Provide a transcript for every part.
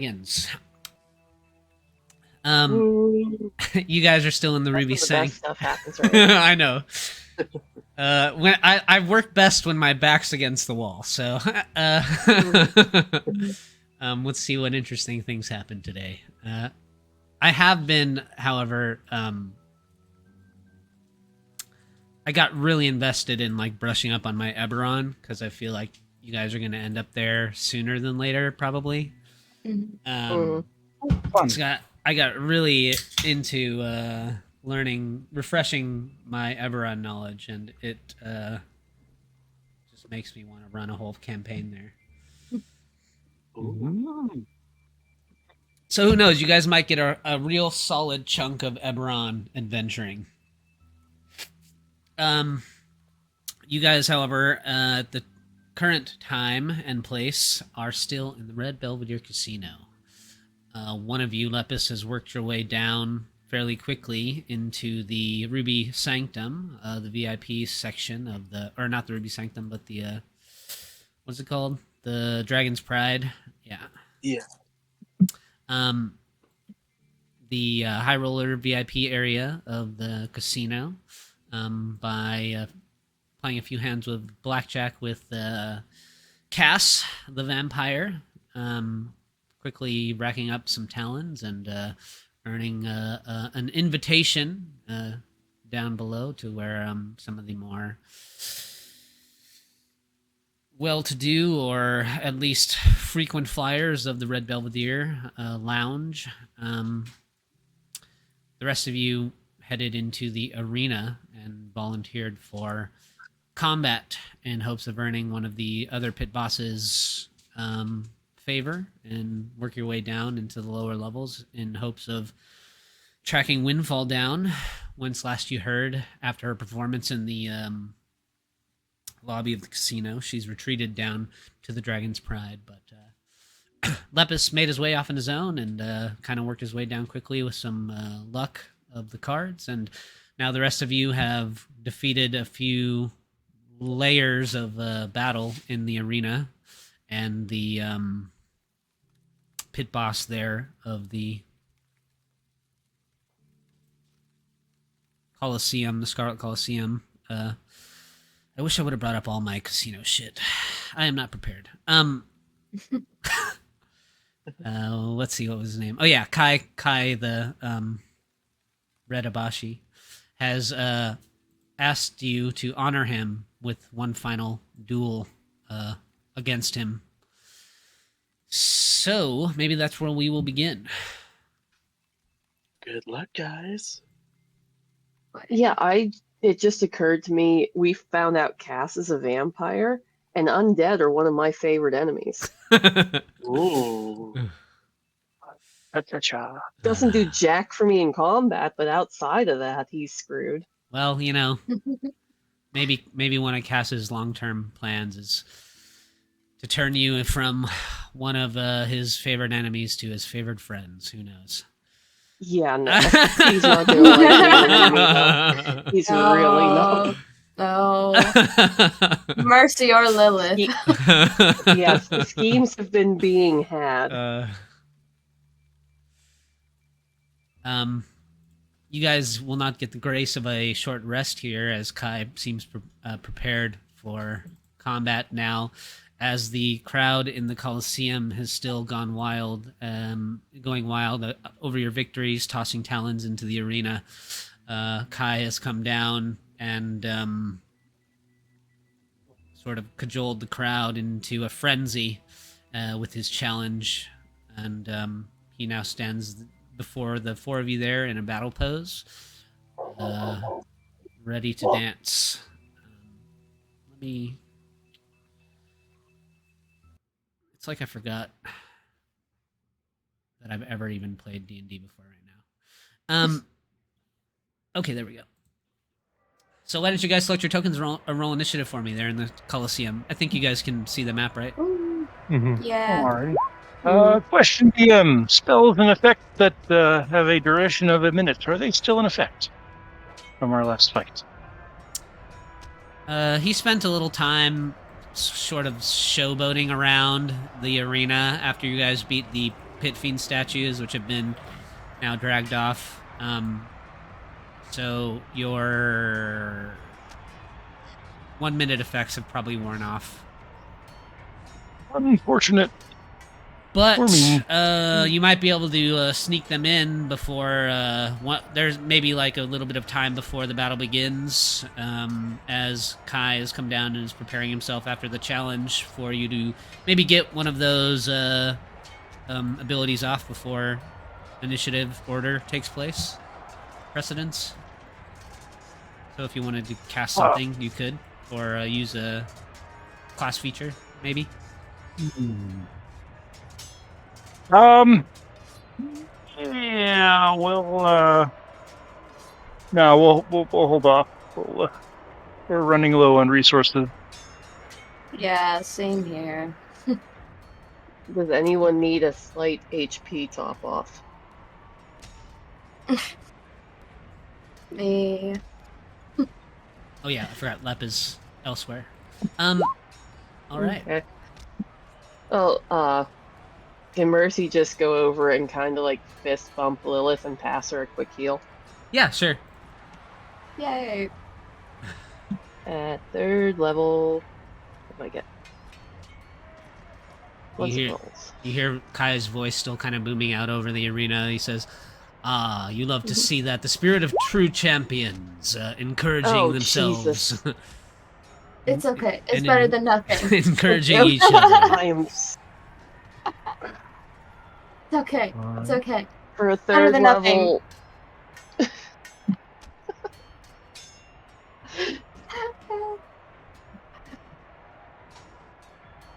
Begins. You guys are still in the Ruby Sang. Best stuff happens, right? I know. When I work best when my back's against the wall. So, let's see what interesting things happen today. I have been, however, I got really invested in like brushing up on my Eberron because I feel like you guys are going to end up there sooner than later, probably. So I got really into refreshing my Eberron knowledge, and it just makes me want to run a whole campaign there. Ooh. So who knows? You guys might get a real solid chunk of Eberron adventuring. You guys, however, at the current time and place, are still in the Red Belvedere Casino. One of you, Lepus, has worked your way down fairly quickly into the Ruby Sanctum, the VIP section of the, or not the Ruby Sanctum, but the, what's it called? The Dragon's Pride. Yeah. Yeah. The High Roller VIP area of the casino, by playing a few hands with blackjack with Cass, the vampire, quickly racking up some talons and earning an invitation down below to where some of the more well-to-do, or at least frequent flyers of the Red Belvedere lounge. The rest of you headed into the arena and volunteered for combat in hopes of earning one of the other pit bosses' favor, and work your way down into the lower levels in hopes of tracking Windfall down. Whence last you heard, after her performance in the lobby of the casino, she's retreated down to the Dragon's Pride, but Lepus made his way off on his own and kind of worked his way down quickly with some luck of the cards, and now the rest of you have defeated a few layers of battle in the arena, and the pit boss there of the Coliseum, the Scarlet Coliseum. I wish I would have brought up all my casino shit. I am not prepared. Let's see, what was his name? Oh yeah, Kai the Red Abashi has asked you to honor him with one final duel against him. So maybe that's where we will begin. Good luck, guys. Yeah, it just occurred to me, we found out Cass is a vampire, and undead are one of my favorite enemies. Ooh. Cha-cha-cha. Doesn't do jack for me in combat, but outside of that, he's screwed. Well, you know, maybe one of Cass's long-term plans is to turn you from one of his favorite enemies to his favorite friends. Who knows? Yeah, no. He's not doing like that. He's really not. No. Mercy or Lilith. Yes, the schemes have been being had. You guys will not get the grace of a short rest here, as Kai seems prepared for combat now, as the crowd in the Coliseum has still gone wild, going wild over your victories, tossing talons into the arena. Kai has come down and sort of cajoled the crowd into a frenzy with his challenge, and he now stands before the four of you there in a battle pose, ready to dance. Let me... It's like I forgot that I've ever even played D&D before right now. Okay, there we go. So why don't you guys select your tokens and roll initiative for me there in the Coliseum? I think you guys can see the map, right? Mm-hmm. Yeah. Alright. Question: the spells in effect that have a duration of a minute, are they still in effect from our last fight? He spent a little time sort of showboating around the arena after you guys beat the pit fiend statues, which have been now dragged off. So your 1 minute effects have probably worn off. Unfortunate. But For me. you might be able to sneak them in before there's maybe like a little bit of time before the battle begins, as Kai has come down and is preparing himself after the challenge for you to maybe get one of those abilities off before initiative order takes place. Precedence. So if you wanted to cast something, you could, or use a class feature, maybe. Yeah, no, we'll hold off. We're running low on resources. Yeah, same here. Does anyone need a slight HP top off? Me. Oh yeah, I forgot Lep is elsewhere. All right. Okay. Oh, can Mercy just go over and kind of like fist bump Lilith and pass her a quick heal? Yeah, sure. Yay. At 3rd level, what do I get? What's hear- rolls? You hear Kai's voice still kind of booming out over the arena. He says, "Ah, you love to see that. The spirit of true champions, encouraging Oh, themselves, Jesus. It's okay. It's And better in- than nothing. encouraging each other." I am It's okay. It's okay. for a Better 3rd than nothing. level.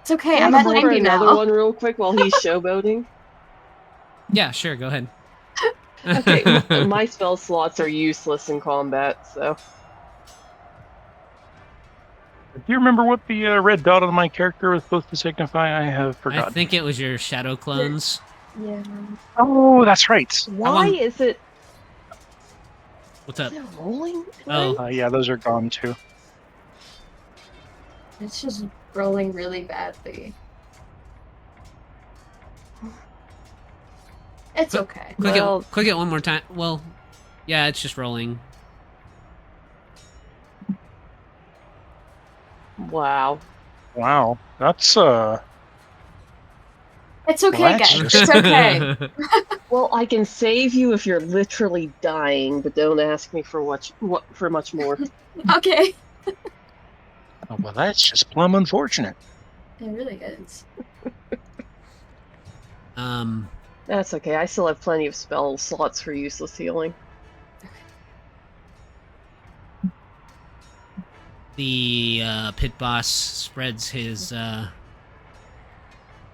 It's okay. Can I'm I at go for 90 another now. one real quick while he's showboating? Yeah, sure. Go ahead. Okay, my spell slots are useless in combat, so Do you remember what the red dot on my character was supposed to signify? I have I forgotten. think it was your shadow clones. Yeah. Oh, that's right. why long- is it? What's up? Is it rolling? Oh, Yeah, those are gone too. It's just rolling really badly. It's okay. Well- click it one more time. Well, yeah, it's just rolling. Wow. Wow, that's It's okay, Well, guys. that's It's okay. Well, I can save you if you're literally dying, but don't ask me for for much more. Okay. oh, well, that's just plumb unfortunate. It really is. That's okay. I still have plenty of spell slots for useless healing. The pit boss spreads his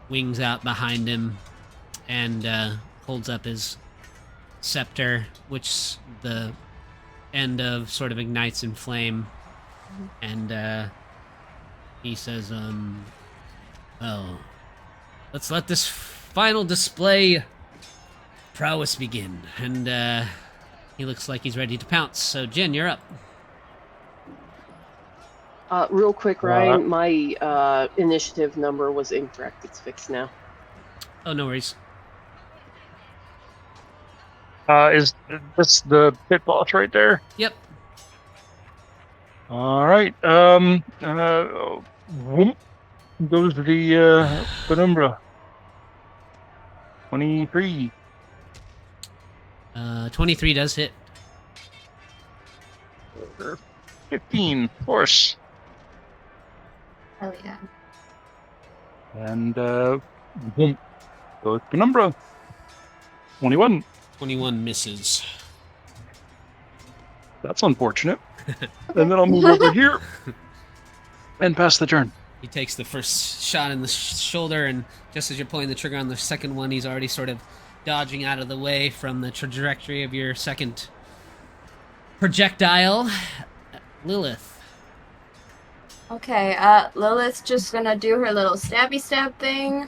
wings out behind him and holds up his scepter, which the end of sort of ignites in flame. And he says, "Oh, let's let this final display prowess begin." And he looks like he's ready to pounce. So, Jin, you're up. Real quick, Ryan, my initiative number was incorrect. It's fixed now. Oh, no worries. Is this the pit boss right there? Yep. All right. Whoop, goes the penumbra. 23. 23 does hit. 15, of course. Hell yeah. And whoop, goes penumbra. 21. 21 misses. That's unfortunate. And then I'll move over here and pass the turn. He takes the first shot in the shoulder, and just as you're pulling the trigger on the second one, he's already sort of dodging out of the way from the trajectory of your second projectile. Lilith. Okay, Lilith's just gonna do her little stabby stab thing.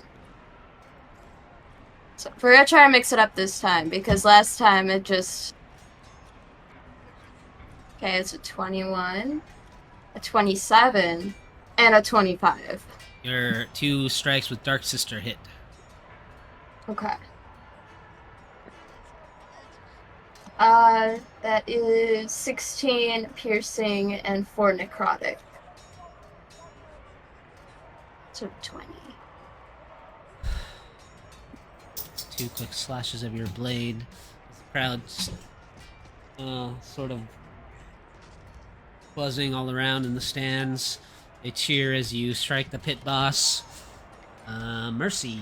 So we're gonna try to mix it up this time, because last time it just... Okay, it's a 21, a 27, and a 25. Your 2 strikes with Dark Sister hit. Okay. That is 16 piercing and 4 necrotic. So 20. 2 quick slashes of your blade. The crowd's sort of buzzing all around in the stands. They cheer as you strike the pit boss. Mercy.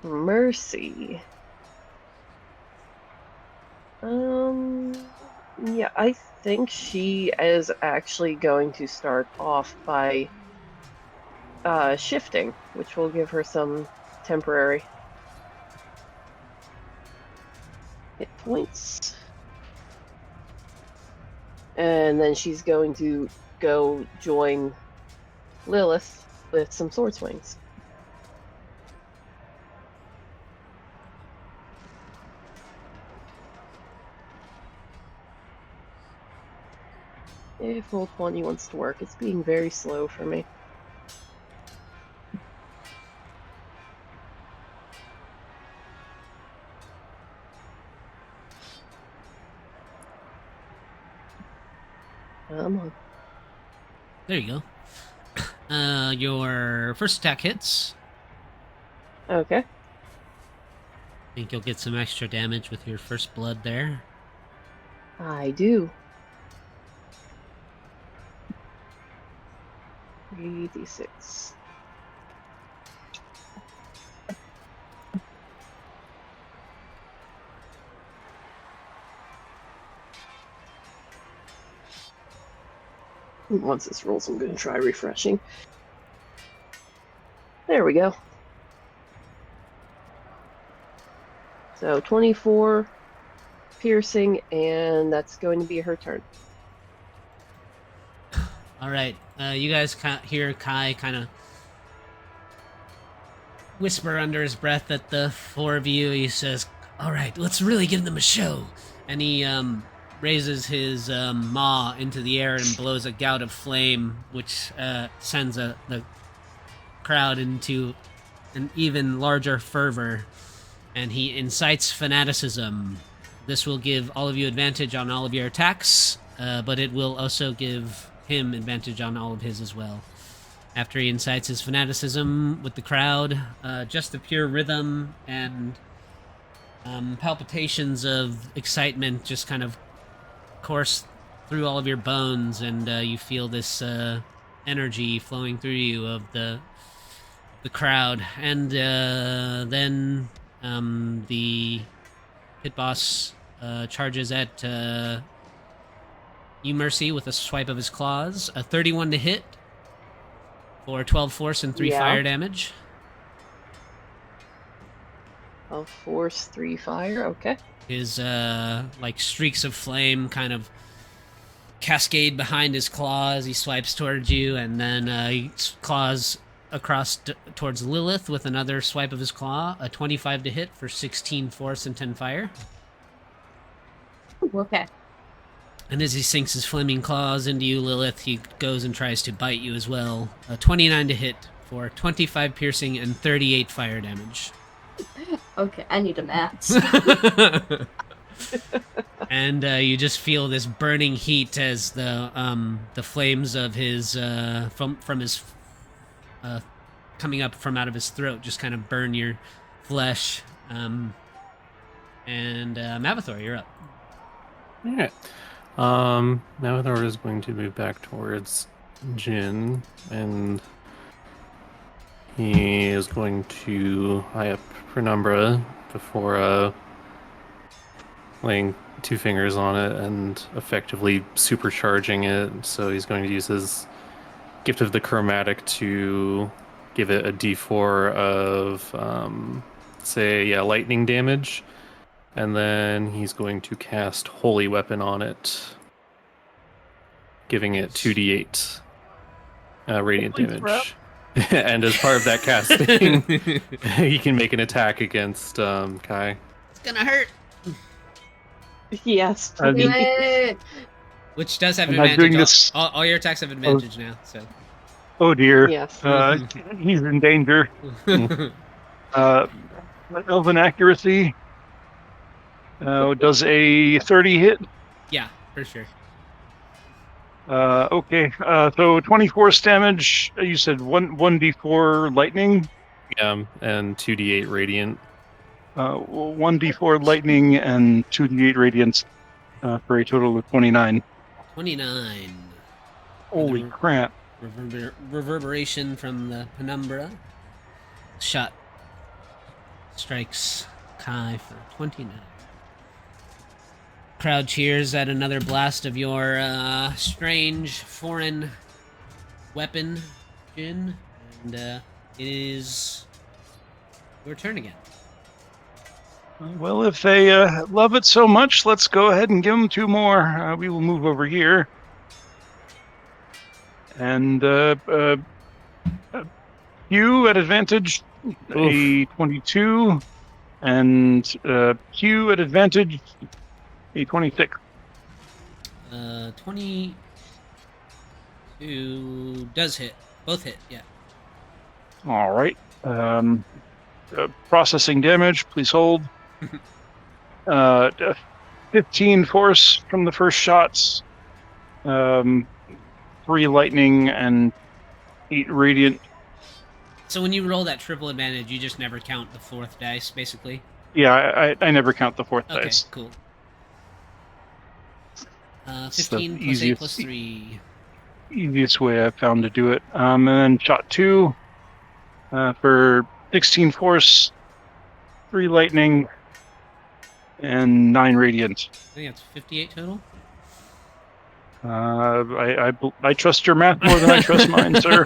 Mercy. Yeah, I think she is actually going to start off by shifting, which will give her some temporary hit points. And then she's going to go join Lilith with some sword swings. If roll 20 wants to work, it's being very slow for me. Come on. There you go. Your first attack hits. Okay. I think you'll get some extra damage with your first blood there. I do. 3d6. Once this rolls, I'm going to try refreshing. There we go. So 24 piercing, and that's going to be her turn. All right. You guys hear Kai kind of whisper under his breath at the 4 of you. He says, "All right, let's really give them a show." And he raises his maw into the air and blows a gout of flame, which sends the crowd into an even larger fervor. And he incites fanaticism. This will give all of you advantage on all of your attacks, but it will also give him advantage on all of his as well. After he incites his fanaticism with the crowd, just the pure rhythm and palpitations of excitement just kind of course through all of your bones, and you feel this energy flowing through you of the crowd. And then the pit boss charges at you, Mercy, with a swipe of his claws. A 31 to hit for 12 force and 3 fire damage. Of force, 3 fire, okay. His like streaks of flame kind of cascade behind his claws. He swipes towards you, and then he claws across towards Lilith with another swipe of his claw. A 25 to hit for 16 force and 10 fire. Okay. And as he sinks his flaming claws into you, Lilith, he goes and tries to bite you as well. A 29 to hit for 25 piercing and 38 fire damage. Okay, I need a math. And you just feel this burning heat as the flames of his from his coming up from out of his throat just kind of burn your flesh. And Mavathor, you're up. All right. Mavathor is going to move back towards Jin, and he is going to eye up Penumbra before laying 2 fingers on it and effectively supercharging it. So he's going to use his Gift of the Chromatic to give it a d4 of, lightning damage. And then he's going to cast Holy Weapon on it, giving it 2d8 radiant damage. And as part of that casting, he can make an attack against Kai. It's gonna hurt. Yes. Do it! Which does have Am I advantage. doing this- All your attacks have advantage now. So. Oh dear. Yes. He's in danger. Elven accuracy. Does a 30 hit? Yeah, for sure. Okay. So 24 damage. You said 1d4 lightning. Yeah, and 2d8 radiant. 1d4 lightning and 2d8 radiance for a total of 29. 29. Holy Another crap. reverberation from the penumbra. Shot strikes Kai for 29. Crowd cheers at another blast of your strange foreign weapon, Jin, and it is your turn again. Well, if they love it so much, let's go ahead and give them 2 more. We will move over here. And Q at advantage, a 22. And Q at advantage, a 26. 22 does hit. Both hit, yeah. All right. Processing damage, please hold. 15 force from the first shots. 3 lightning and 8 radiant. So when you roll that triple advantage, you just never count the 4th dice, basically? Yeah, I never count the 4th Okay, dice. cool. It's the 15 plus 8 easiest- plus 3. Easiest way I've found to do it. And then shot 2 for 16 force, 3 lightning, and 9 radiant. I think that's 58 total. I trust your math more than I trust mine, sir.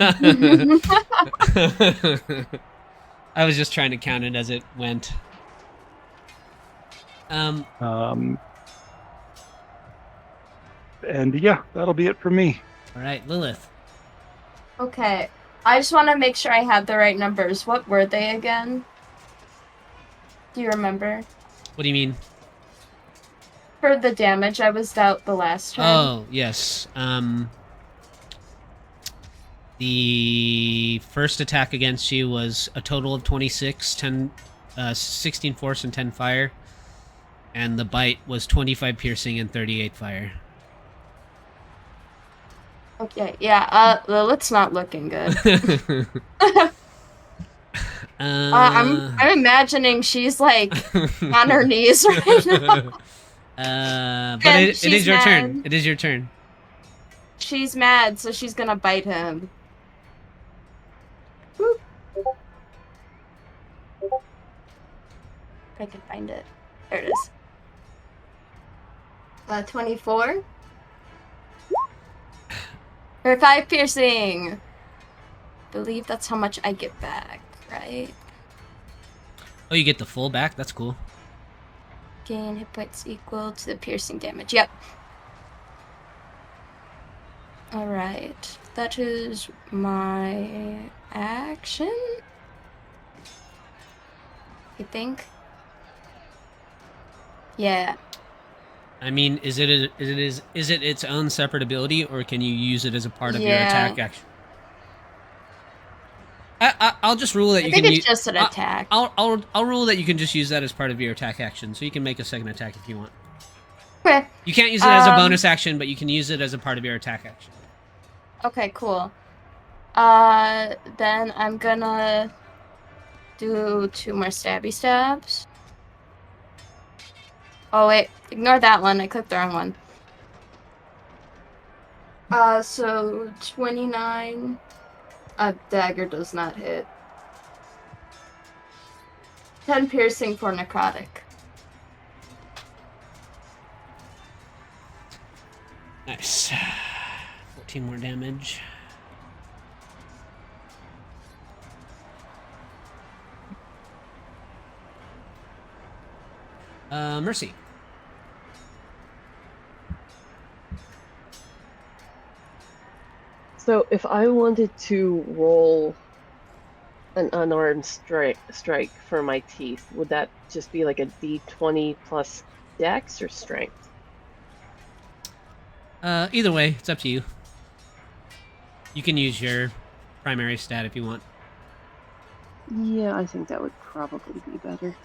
I was just trying to count it as it went. And yeah, that'll be it for me. All right, Lilith. Okay. I just want to make sure I have the right numbers. What were they again? Do you remember? What do you mean? For the damage, I was out the last time. Oh, yes. The first attack against you was a total of 26, 16 force and 10 fire. And the bite was 25 piercing and 38 fire. Okay, yeah, Lilith's not looking good. I'm imagining she's like on her knees right now. But And it she's is your turn. mad. It is your turn. She's mad, so she's gonna bite him. Whoop. If I can find it. There it is. 24. Or 5 piercing. Believe that's how much I get back, right? Oh, you get the full back? That's cool. Gain hit points equal to the piercing damage. Yep. Alright. That is my action. I think. Yeah. I mean, is it its own separate ability, or can you use it as a part of your Yeah. attack action? I'll just rule that I you think can. it's just an attack. I'll rule that you can just use that as part of your attack action, so you can make a second attack if you want. Okay. You can't use it as a bonus action, but you can use it as a part of your attack action. Okay, cool. Then I'm gonna do 2 more stabby stabs. Oh wait, ignore that one. I clicked the wrong one. So 29. A dagger does not hit. 10 piercing for necrotic. Nice. 14 more damage. Mercy. So if I wanted to roll an unarmed strike for my teeth, would that just be like a d20 plus dex or strength? Either way, it's up to you. You can use your primary stat if you want. Yeah, I think that would probably be better.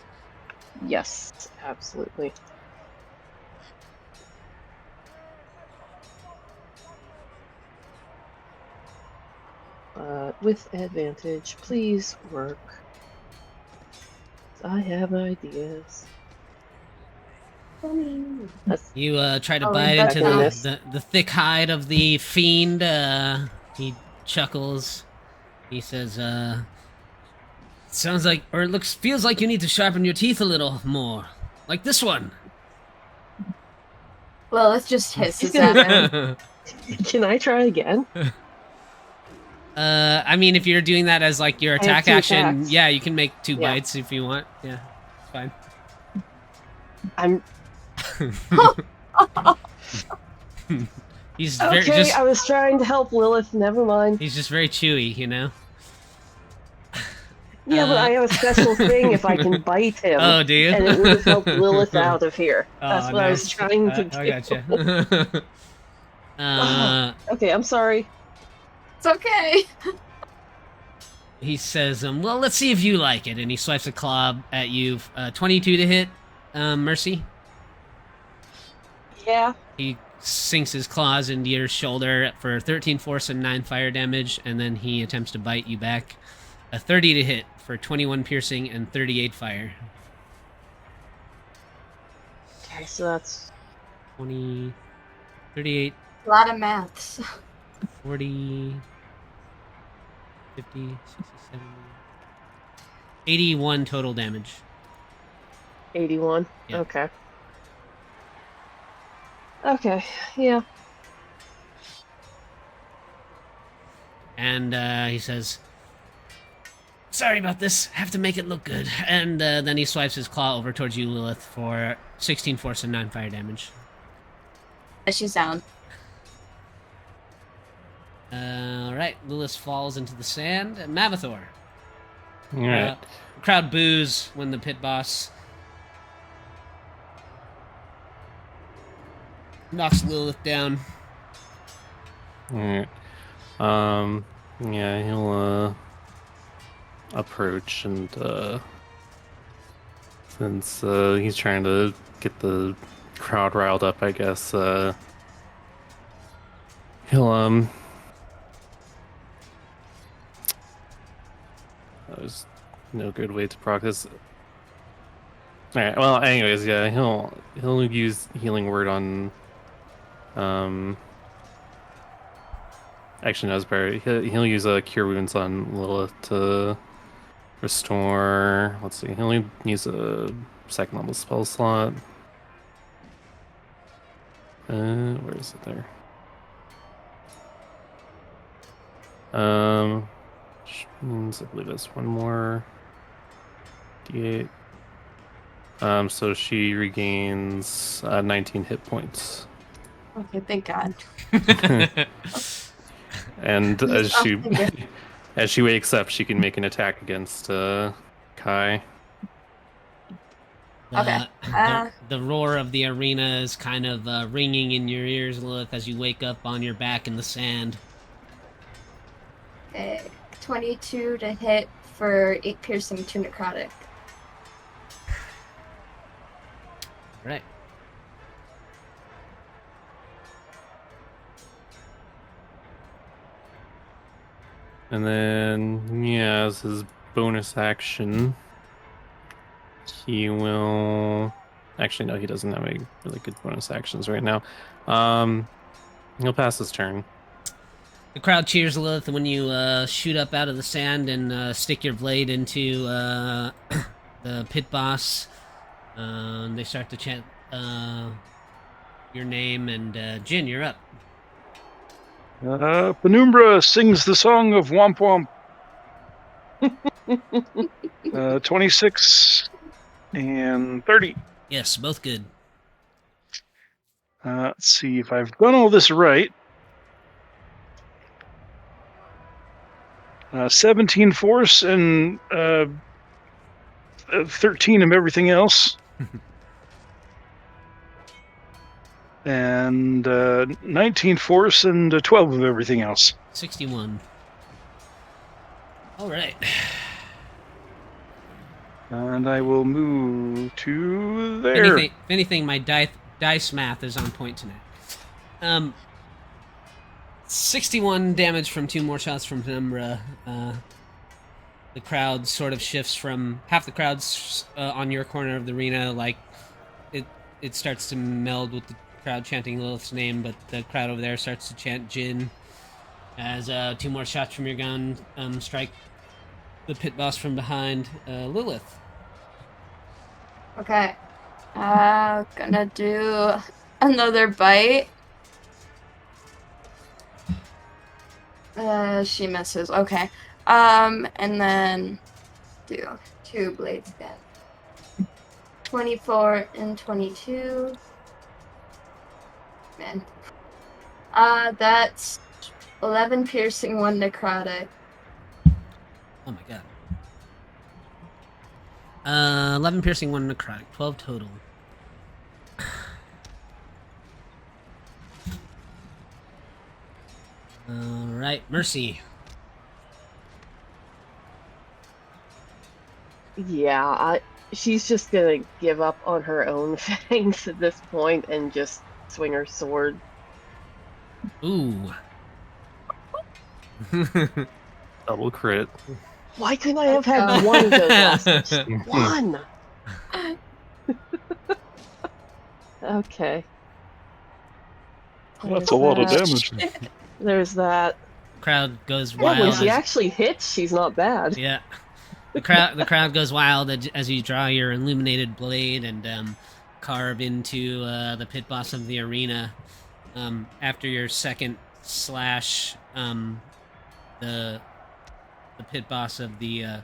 Yes, absolutely. With advantage, please work. I have ideas. That's You try to Oh, bite that's into nice. the thick hide of the fiend. He chuckles. He says, "Sounds like, or it feels like you need to sharpen your teeth a little more, like this one." Lilith just hisses gonna- at him. Can I try again? I mean, if you're doing that as like your I have attack 2 action, attacks. yeah, you can make 2 Yeah. bites if you want. Yeah, it's fine. I'm He's okay. very I was trying to help Lilith. Never mind. he's just very chewy, you know. Yeah, but I have a special thing if I can bite him. Oh, do you? And it would have helped Lilith out of here. That's Oh, what I was nice. trying to do. I gotcha. Okay, I'm sorry. It's okay. He says, well, let's see if you like it. And he swipes a claw at you. 22 to hit, Mercy. Yeah. He sinks his claws into your shoulder for 13 force and 9 fire damage, and then he attempts to bite you back. A 30 to hit for 21 piercing and 38 fire. Okay, so that's 20, 38, A lot of maths. 40, 50, 60, 70, 81 total damage. 81. Yeah. Okay. Okay, yeah. And he says, sorry about this. Have to make it look good. And then he swipes his claw over towards you, Lilith, for 16 force and 9 fire damage. She's down. Alright, Lilith falls into the sand. Mavathor. Alright. Crowd boos when the pit boss knocks Lilith down. Alright. Yeah, he'll approach and since he's trying to get the crowd riled up, I guess he'll there's no good way to proc this. Alright, well anyways, yeah, he'll use healing word on actually no, it's better. He'll use cure wounds on Lilith to restore. Let's see, he'll use a 2nd level spell slot. Where is it there? Which means I believe it's one more d8. So she regains 19 hit points. Okay, thank God. And as she wakes up, she can make an attack against Kai. Okay. The roar of the arena is kind of ringing in your ears, Lilith, as you wake up on your back in the sand. Okay, 22 to hit for 8 piercing, 2 necrotic. Right. And then, yeah, as his bonus action, he will... Actually, no, he doesn't have any really good bonus actions right now. He'll pass his turn. The crowd cheers, Lilith, when you shoot up out of the sand and stick your blade into the pit boss. They start to chant your name, and Jin, you're up. Penumbra sings the song of Womp Womp. 26 and 30. Yes, both good. Let's see if I've done all this right. 17 force and 13 of everything else. And 19 force and 12 of everything else. 61. All right. And I will move to there. If anything, my dice math is on point tonight. 61 damage from 2 more shots from Penumbra. The crowd sort of shifts from half the crowd's on your corner of the arena, like it starts to meld with the crowd chanting Lilith's name, but the crowd over there starts to chant Jin as 2 more shots from your gun strike the pit boss from behind, Lilith. Okay. Gonna do another bite. She misses. Okay. And then do 2 blades again. 24 and 22. Man. That's 11 piercing, 1 necrotic. Oh my god. 11 piercing, 1 necrotic, 12 total. Alright, Mercy. Yeah, she's just gonna give up on her own fangs at this point and just swing her sword. Ooh. Double crit. Why couldn't I have had one of those last time? Just one! Okay. That's a lot of damage. There's that. Crowd goes Yeah, wild. when she actually hits, she's not bad. Yeah. The crowd goes wild as you draw your illuminated blade and carve into the pit boss of the arena. After your second slash, the pit boss of the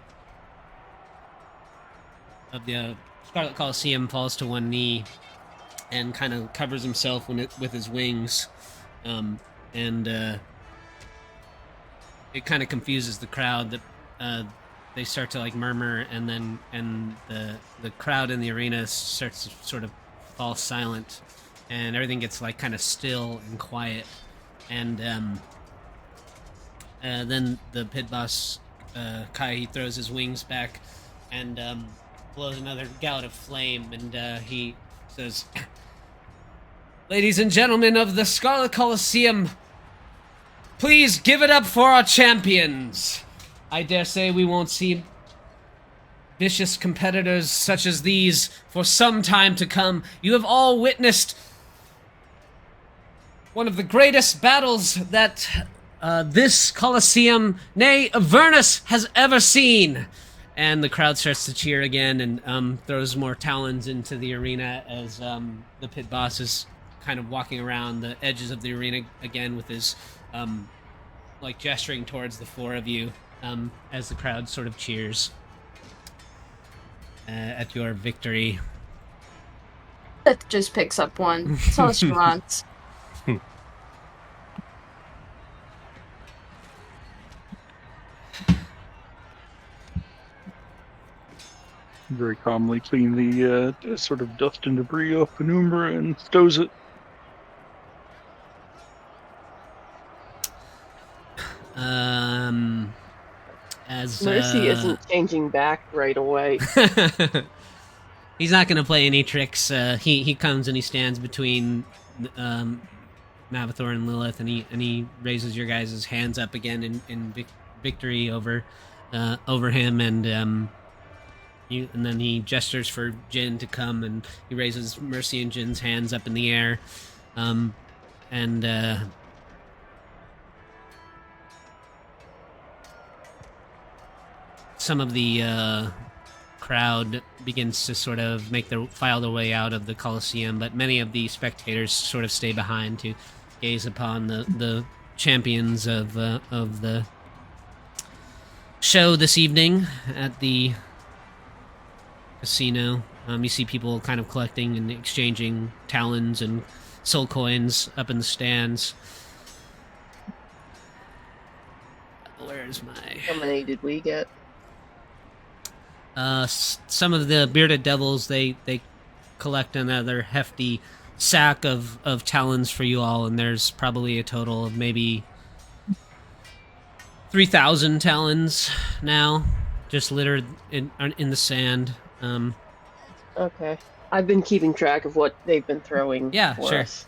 Scarlet Coliseum falls to one knee and kind of covers himself with his wings, and it kind of confuses the crowd that they start to like murmur, and the crowd in the arena starts to sort of fall silent, and everything gets like kind of still and quiet, and then the pit boss Kai, he throws his wings back and blows another gout of flame, and he says, "Ladies and gentlemen of the Scarlet Coliseum, please give it up for our champions. I dare say we won't see vicious competitors such as these for some time to come. You have all witnessed one of the greatest battles that this Coliseum, nay, Avernus, has ever seen." And the crowd starts to cheer again and throws more talons into the arena as the pit boss is kind of walking around the edges of the arena again with his like gesturing towards the 4 of you as the crowd sort of cheers at your victory. That just picks up 1. That's all she wants. Very calmly clean the sort of dust and debris off Penumbra and stows it. As Mercy isn't changing back right away. He's not going to play any tricks. He comes and he stands between Mavathor and Lilith, and he raises your guys' hands up again in victory over him, and then he gestures for Jin to come, and he raises Mercy and Jin's hands up in the air, and some of the crowd begins to sort of file their way out of the Coliseum, but many of the spectators sort of stay behind to gaze upon the champions of the show this evening at the casino. You see people kind of collecting and exchanging talons and soul coins up in the stands. Where's my... How many did we get? Some of the bearded devils, they collect another hefty sack of talons for you all, and there's probably a total of maybe 3,000 talons now. just littered in the sand. Okay. I've been keeping track of what they've been throwing Yeah, for sure. us.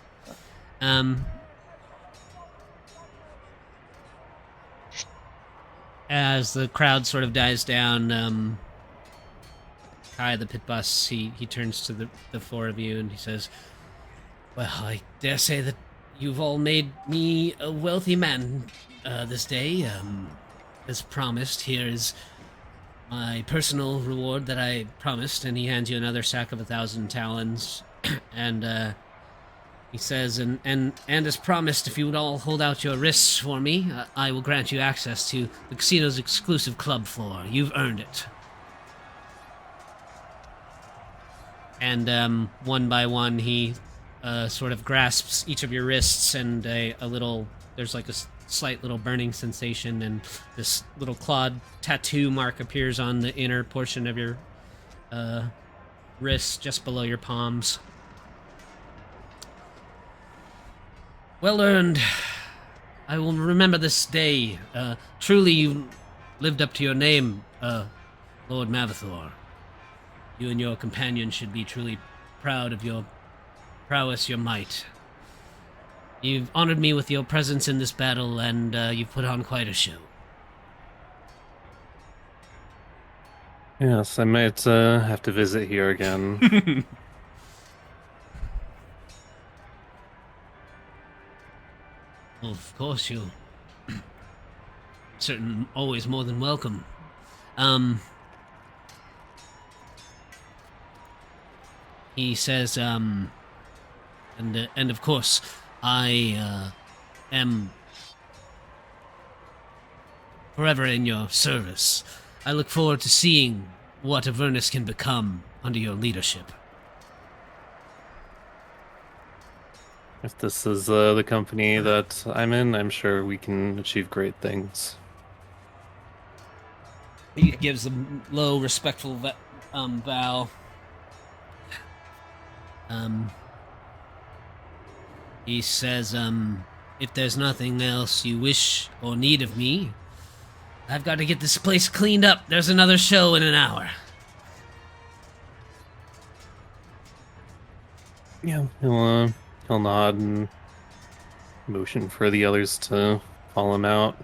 As the crowd sort of dies down, Kai, the pit boss, he turns to the four of you and he says, "Well, I dare say that you've all made me a wealthy man this day. As promised, here is my personal reward that I promised." And he hands you another sack of 1,000 talons. And he says, and as promised, if you would all hold out your wrists for me, I will grant you access to the casino's exclusive club floor. You've earned it. And one by one, he sort of grasps each of your wrists, and there's like a slight little burning sensation, and this little clawed tattoo mark appears on the inner portion of your wrists, just below your palms. Well earned. I will remember this day. Truly, you lived up to your name, Lord Mavathor. You and your companion should be truly proud of your prowess, your might. You've honored me with your presence in this battle, and you've put on quite a show. Yes, I might have to visit here again. Well, of course, you certain always more than welcome. He says, and of course, I am forever in your service. I look forward to seeing what Avernus can become under your leadership. If this is the company that I'm in, I'm sure we can achieve great things. He gives a low, respectful bow. He says, if there's nothing else you wish or need of me, I've got to get this place cleaned up. There's another show in an hour. Yeah, he'll nod and motion for the others to follow him out.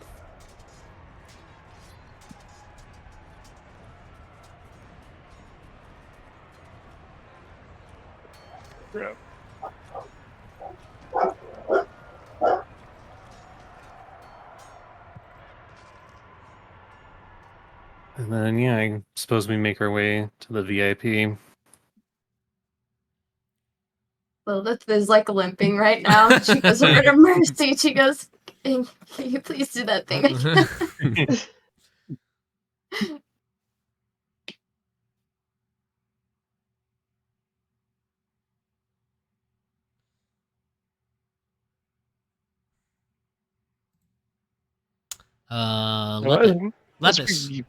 And then, yeah, I suppose we make our way to the VIP. Lilith is like limping right now. She goes over to Mercy. She goes, "Can you please do that thing again?" Lepis.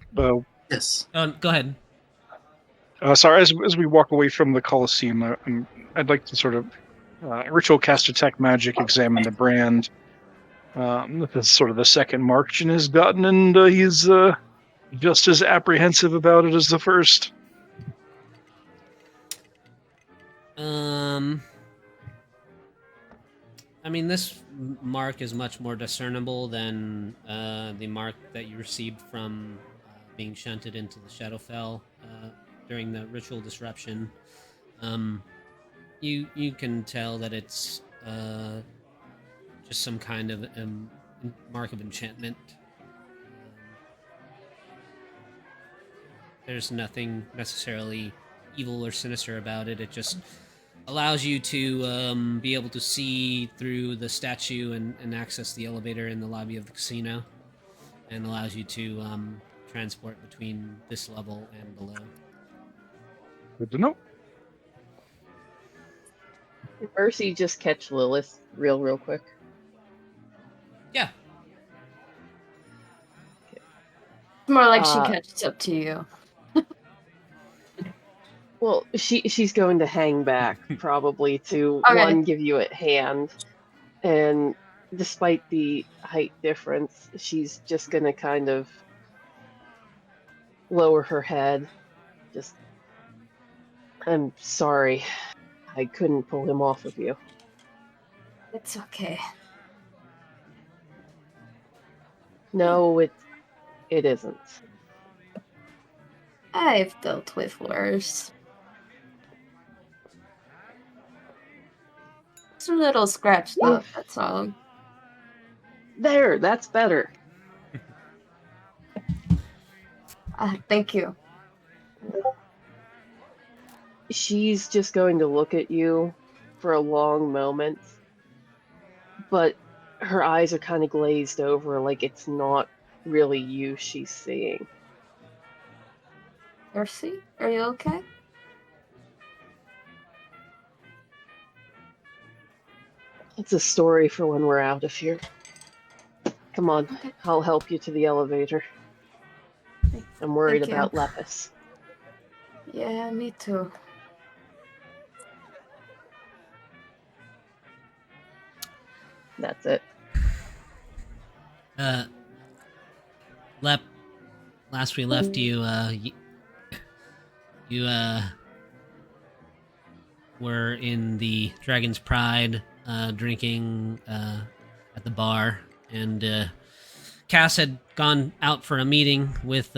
Yes. Go ahead. Sorry, as we walk away from the Colosseum, I'd like to sort of ritual cast detect magic, examine the brand. This is sort of the second mark Jin has gotten, and he's just as apprehensive about it as the first. I mean, this mark is much more discernible than the mark that you received from being shunted into the Shadowfell during the ritual disruption. You can tell that it's just some kind of mark of enchantment. There's nothing necessarily evil or sinister about it. It just allows you to be able to see through the statue and access the elevator in the lobby of the casino, and allows you to transport between this level and below. Good to know. Mercy, just catch Lilith real quick. Yeah. More like she catches up to you. Well, she's going to hang back probably to Okay. give you a hand, and despite the height difference, she's just gonna kind of lower her head. Just, I'm sorry. I couldn't pull him off of you. It's okay. No, it isn't. I've dealt with worse. It's a little scratched up, that's all. There, that's better. Thank you. She's just going to look at you for a long moment, but her eyes are kind of glazed over, like it's not really you she's seeing. Mercy, are you okay? It's a story for when we're out of here. Come on, Okay. I'll help you to the elevator. I'm worried Thank you. about Lepus. Yeah, me too. That's it. Last we left you, you were in the Dragon's Pride, drinking at the bar, and Cass had gone out for a meeting with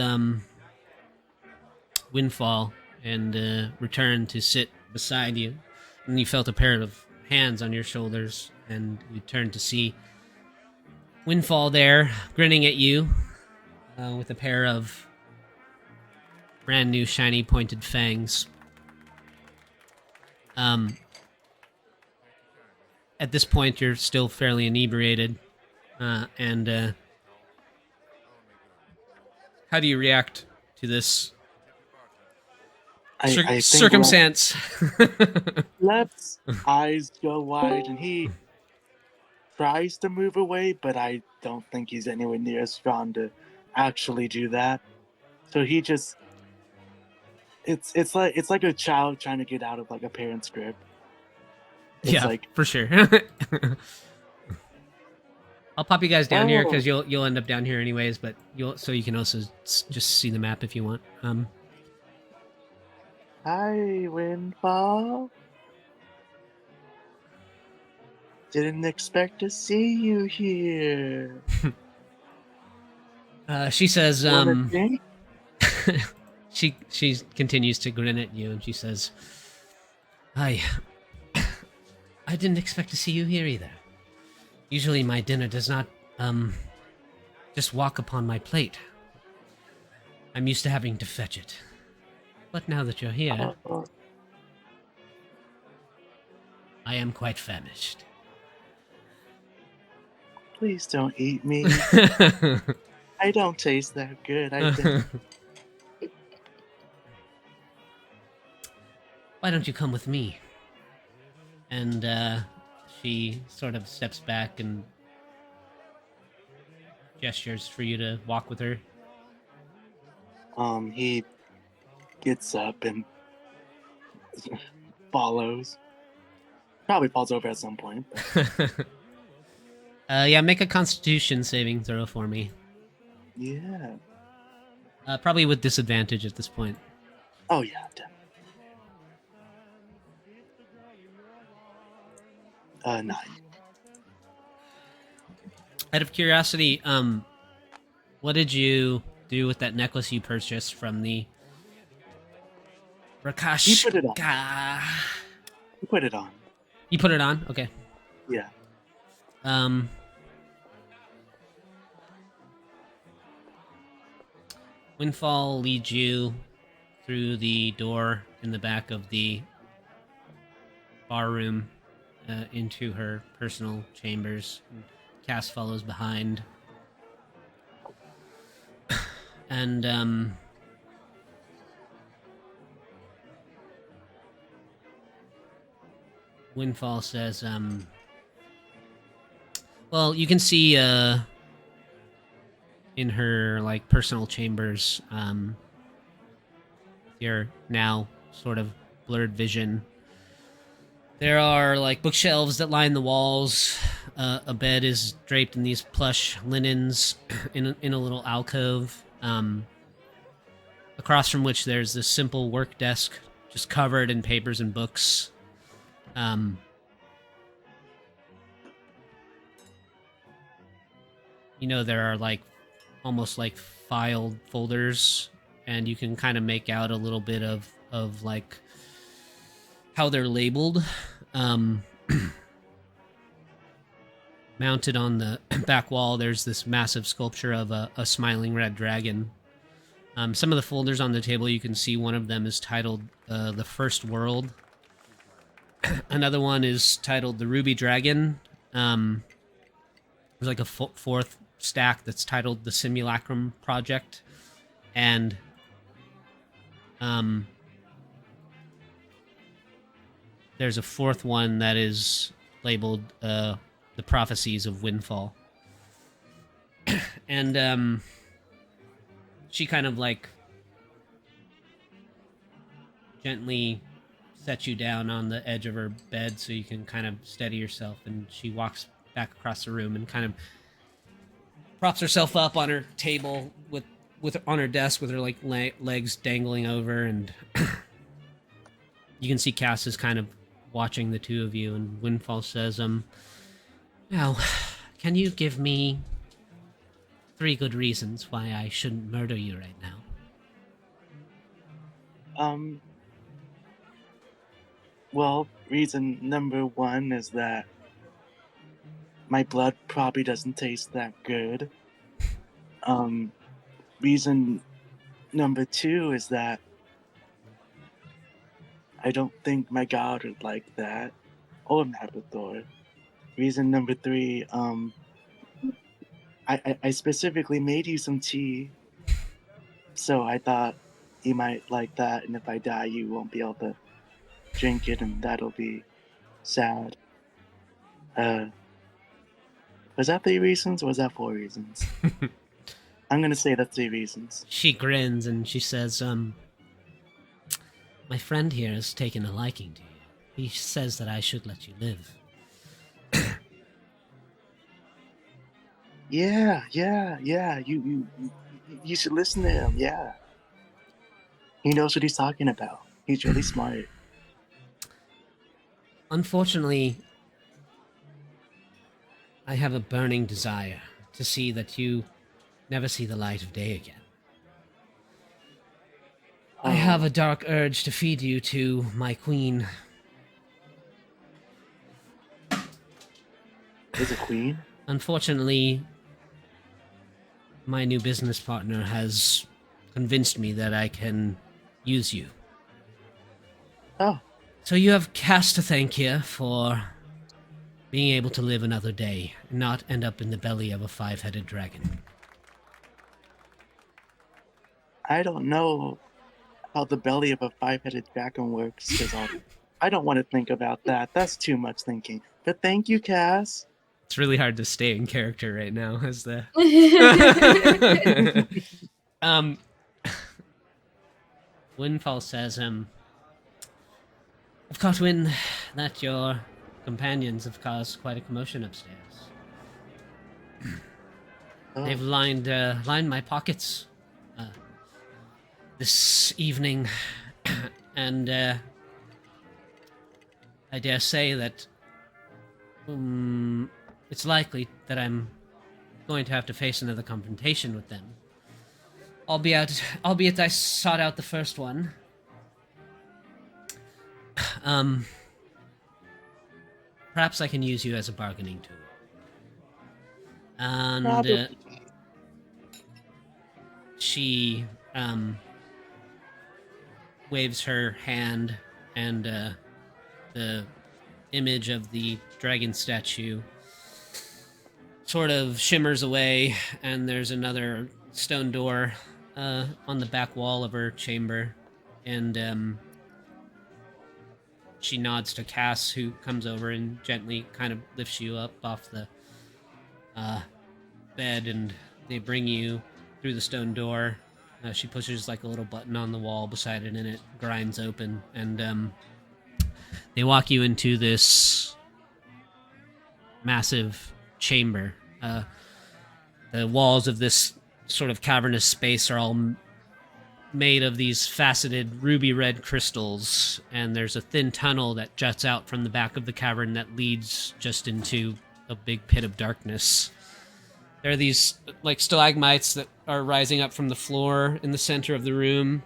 Windfall and returned to sit beside you, and you felt a pair of hands on your shoulders, and you turned to see Windfall there, grinning at you, with a pair of brand new shiny pointed fangs. At this point, you're still fairly inebriated, and how do you react to this I think circumstance? Lep's eyes go wide and he tries to move away, but I don't think he's anywhere near as strong to actually do that. So he just it's like a child trying to get out of like a parent's grip. It's Yeah, like, for sure. I'll pop you guys down here because you'll end up down here anyways. But so you can also just see the map if you want. hi, Windfall. Didn't expect to see you here. She says, Wanna drink? she continues to grin at you, and she says, I didn't expect to see you here either. Usually my dinner does not, just walk upon my plate. I'm used to having to fetch it. But now that you're here, I am quite famished. Please don't eat me. I don't taste that good. I think. Why don't you come with me? And she sort of steps back and gestures for you to walk with her. He gets up and follows. Probably falls over at some point. Yeah, make a Constitution saving throw for me. Yeah. Probably with disadvantage at this point. Oh yeah, definitely. 9. Out of curiosity, what did you do with that necklace you purchased from the Rakash? He put it on. He put it on. You put it on? Okay. Yeah. Windfall leads you through the door in the back of the bar room into her personal chambers. Cass follows behind. And Windfall says, well, you can see in her like personal chambers, your now sort of blurred vision, there are like bookshelves that line the walls. A bed is draped in these plush linens in a little alcove. across from which there's this simple work desk just covered in papers and books. There are like almost like filed folders, and you can kind of make out a little bit of like how they're labeled. Mounted on the back wall, there's this massive sculpture of a smiling red dragon. Some of the folders on the table, you can see one of them is titled The First World. Another one is titled The Ruby Dragon. There's like a fourth stack that's titled The Simulacrum Project. And there's a fourth one that is labeled The Prophecies of Windfall. And she kind of like gently sets you down on the edge of her bed so you can kind of steady yourself, and she walks back across the room and kind of props herself up on her table with on her desk with her like legs dangling over, and you can see Cass is kind of watching the two of you, and Windfall says, now, can you give me 3 good reasons why I shouldn't murder you right now? Well, reason number 1 is that my blood probably doesn't taste that good. Reason number 2 is that I don't think my god would like that, or Mapplethorpe. Reason number 3, I specifically made you some tea, so I thought you might like that, and if I die, you won't be able to drink it, and that'll be sad. Was that 3 reasons, or was that 4 reasons? I'm gonna say that's 3 reasons. She grins and she says, my friend here has taken a liking to you. He says that I should let you live. Yeah. You should listen to him. Yeah, he knows what he's talking about. He's really smart. Unfortunately, I have a burning desire to see that you never see the light of day again. I have a dark urge to feed you to my queen. Is a queen? Unfortunately, my new business partner has convinced me that I can use you. Oh. So you have Cass to thank here for being able to live another day and not end up in the belly of a 5-headed dragon. I don't know how the belly of a 5-headed dragon works, because I don't want to think about that. That's too much thinking. But thank you, Cass. It's really hard to stay in character right now as the Windfall says, I've caught wind that your companions have caused quite a commotion upstairs. Oh. They've lined my pockets this evening, and I dare say that it's likely that I'm going to have to face another confrontation with them. Albeit I sought out the first one. Perhaps I can use you as a bargaining tool. And she waves her hand, and the image of the dragon statue sort of shimmers away, and there's another stone door on the back wall of her chamber, and she nods to Cass, who comes over and gently kind of lifts you up off the bed, and they bring you through the stone door. She pushes like a little button on the wall beside it, and it grinds open, and they walk you into this massive chamber. The walls of this sort of cavernous space are all made of these faceted ruby red crystals, and there's a thin tunnel that juts out from the back of the cavern that leads just into a big pit of darkness. There are these like stalagmites that are rising up from the floor in the center of the room,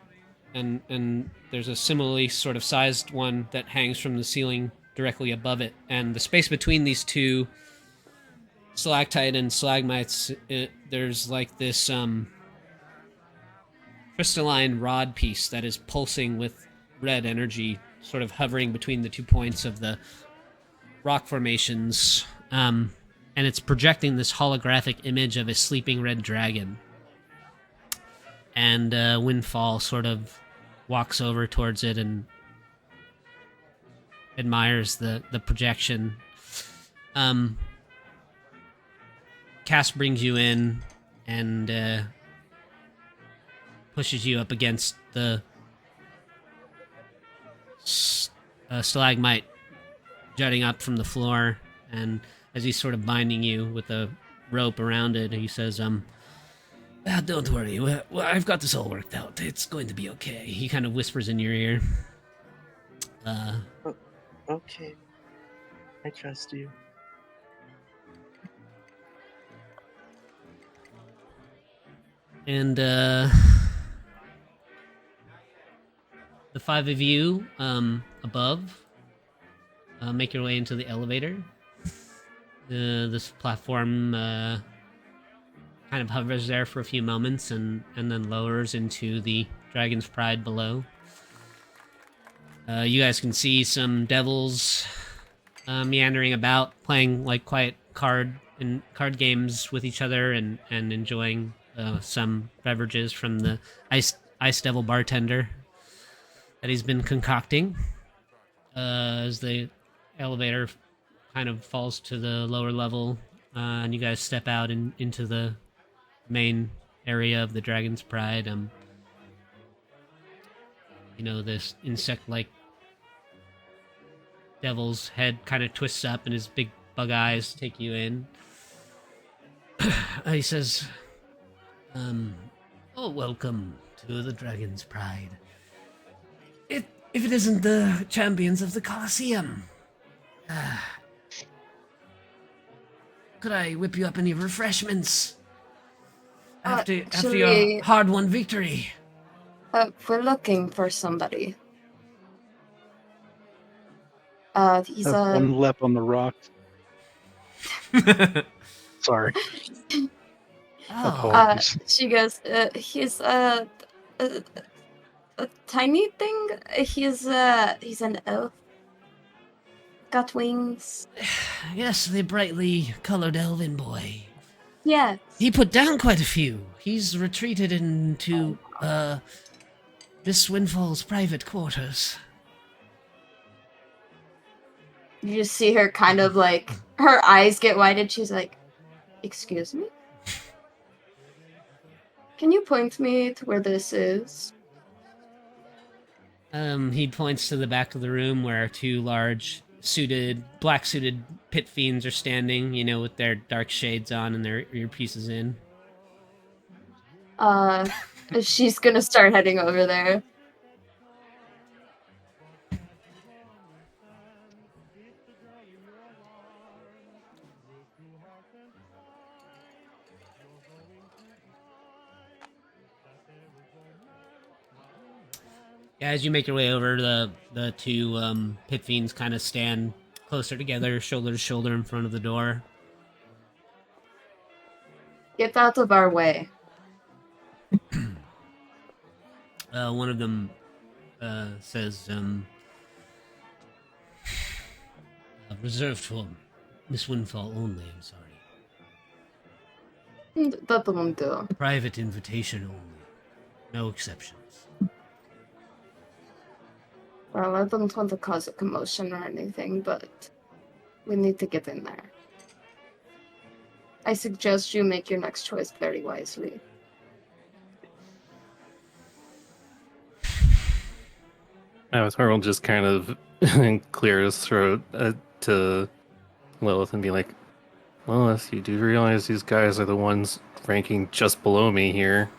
and there's a similarly sort of sized one that hangs from the ceiling directly above it. And the space between these two stalactite and stalagmites, there's like this crystalline rod piece that is pulsing with red energy, sort of hovering between the 2 points of the rock formations. And it's projecting this holographic image of a sleeping red dragon. And Windfall sort of walks over towards it and admires the projection. Cass brings you in and pushes you up against the stalagmite jutting up from the floor, and as he's sort of binding you with a rope around it, he says, don't worry, well, I've got this all worked out. It's going to be okay. He kind of whispers in your ear. Okay. I trust you. And the 5 of you above make your way into the elevator. This platform kind of hovers there for a few moments and then lowers into the Dragon's Pride below. You guys can see some devils meandering about, playing like quiet card games with each other and enjoying some beverages from the ice devil bartender that he's been concocting. As the elevator kind of falls to the lower level, and you guys step out into the main area of the Dragon's Pride. This insect-like devil's head kind of twists up and his big bug eyes take you in. He says, welcome to the Dragon's Pride. If it isn't the champions of the Colosseum, could I whip you up any refreshments after your hard-won victory? We're looking for somebody. He's one lep on the rock. Sorry. Apologies. She goes, he's a tiny thing. He's an elf. Got wings. Yes, the brightly colored elven boy. Yes. He put down quite a few. He's retreated into Miss Windfall's private quarters. You just see her kind of like, her eyes get wide and she's like, excuse me? Can you point me to where this is? He points to the back of the room where 2 large black-suited pit fiends are standing, with their dark shades on and their earpieces in. She's gonna start heading over there. As you make your way over, the 2 pit fiends kind of stand closer together, shoulder to shoulder in front of the door. Get out of our way. One of them says, reserved for Miss Windfall only, I'm sorry. That won't do. Private invitation only. No exceptions. Well, I don't want to cause a commotion or anything, but we need to get in there. I suggest you make your next choice very wisely. Thorvald just kind of clear his throat to Lilith and be like, Lilith, you do realize these guys are the ones ranking just below me here.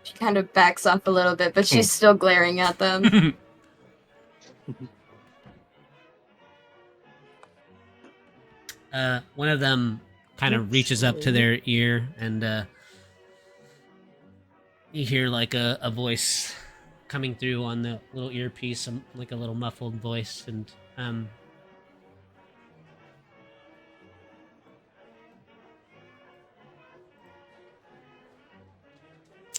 She kind of backs up a little bit, but she's still glaring at them. One of them kind of reaches up to their ear, and you hear like a voice coming through on the little earpiece, like a little muffled voice, and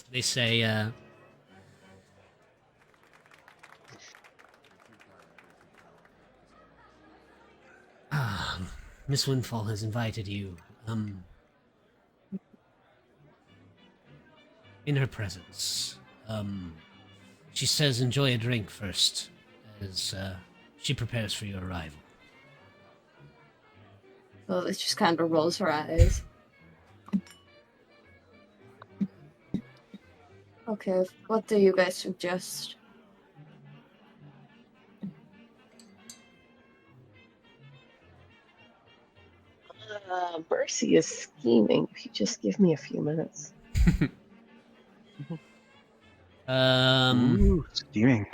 they say, Miss Windfall has invited you, in her presence. She says enjoy a drink first, as she prepares for your arrival. Well, it just kind of rolls her eyes. Okay, what do you guys suggest? Mercy is scheming. If you just give me a few minutes. Ooh, scheming.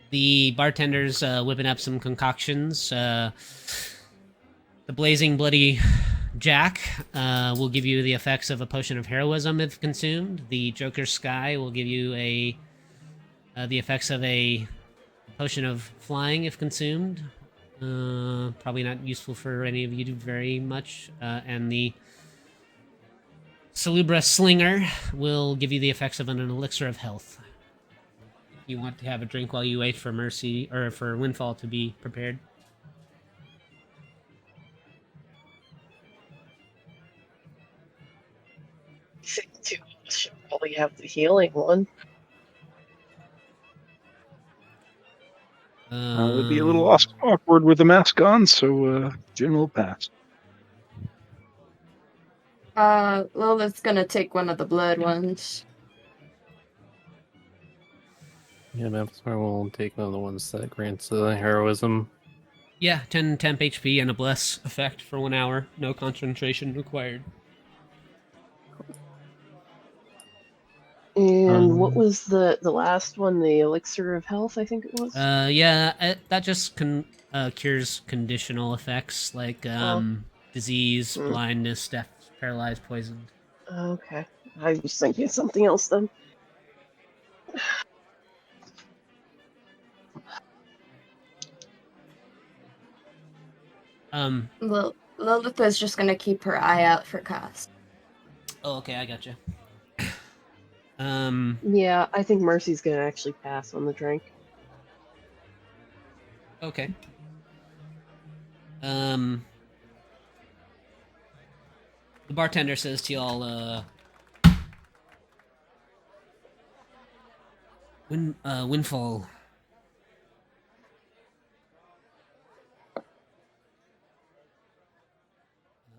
The bartender's whipping up some concoctions. The Blazing Bloody Jack will give you the effects of a potion of heroism if consumed. The Joker's Sky will give you the effects of a potion of flying if consumed. Probably not useful for any of you very much. And the Salubra Slinger will give you the effects of an elixir of health. If you want to have a drink while you wait for Mercy or for Windfall to be prepared. I think two of us should probably have the healing one. It would be a little awkward with the mask on, so Jin will pass. Lilith's gonna take one of the blood ones. Yeah, Mapsar will take one of the ones that grants the heroism. Yeah, 10 temp HP and a bless effect for 1 hour. No concentration required. And what was the last one? The elixir of health, I think it was. That just cures conditional effects like disease, blindness, death, paralyzed, poisoned. Okay, I was thinking of something else then. Lilith is just gonna keep her eye out for Cass. Oh, okay, I gotcha. Yeah, I think Mercy's gonna actually pass on the drink. Okay. The bartender says to y'all, Windfall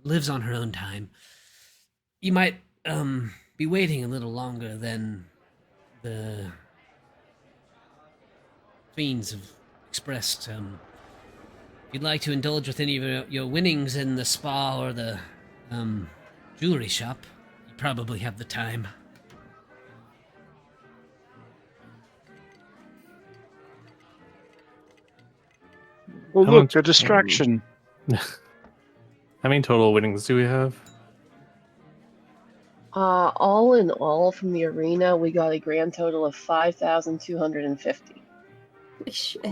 lives on her own time. You might be waiting a little longer than the fiends have expressed. If you'd like to indulge with any of your winnings in the spa or the jewelry shop, you probably have the time. Well, look, a distraction. How many total winnings do we have? All in all, from the arena, we got a grand total of 5,250. Shit.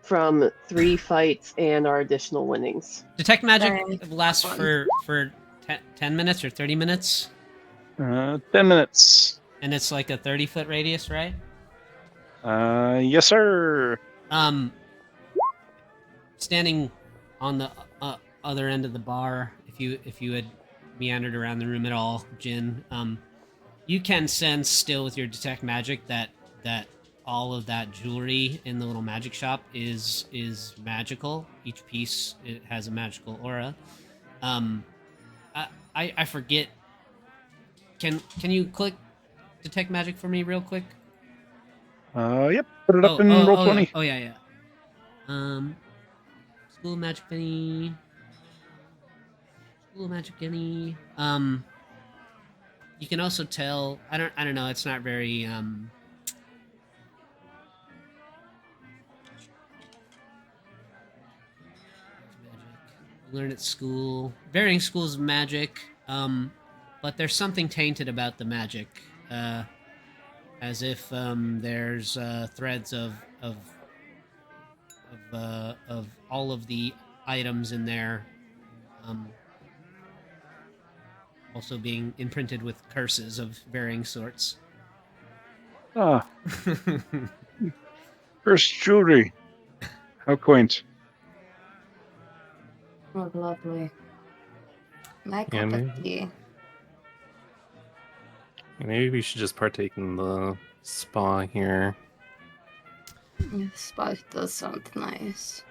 From 3 fights and our additional winnings. Detect magic Sorry. lasts for 10 minutes or 30 minutes, 10 minutes. and it's like a 30-foot radius, right? Yes, sir. Standing on the other end of the bar, if you had meandered around the room at all, Jin, you can sense still with your detect magic that all of that jewelry in the little magic shop is magical. Each piece, it has a magical aura. I forget. Can you click detect magic for me real quick? Yep. Put it up in roll 20. Yeah. School of Magic Penny. you can also tell. I don't know. It's not very. Learn at school. Varying schools of magic. But there's something tainted about the magic. As if there's threads of all of the items in there also being imprinted with curses of varying sorts. Ah, cursed jewelry. How quaint. Oh, lovely. My Yeah, cup of maybe, tea. maybe we should just partake in the spa here. Yeah, spa does sound nice.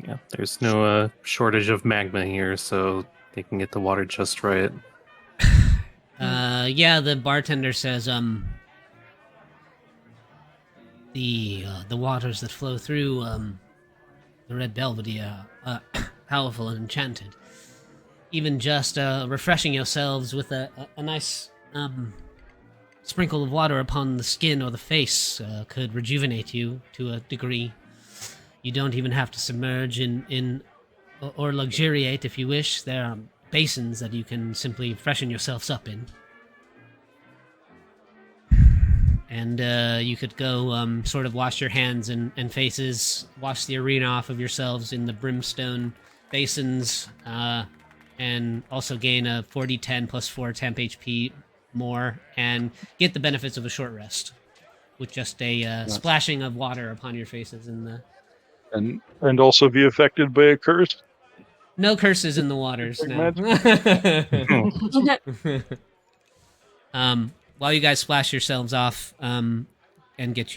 Yeah, there's no shortage of magma here, so they can get the water just right. Yeah, the bartender says, the waters that flow through the Red Belvedere are powerful and enchanted. Even just refreshing yourselves with a nice sprinkle of water upon the skin or the face could rejuvenate you to a degree. You don't even have to submerge in or luxuriate if you wish. There are basins that you can simply freshen yourselves up in. And you could go sort of wash your hands and faces, wash the arena off of yourselves in the brimstone basins, and also gain a 40-10 plus 4 temp HP more, and get the benefits of a short rest with just a splashing of water upon your faces in the... And also be affected by a curse. No curses in the waters, no. While you guys splash yourselves off and get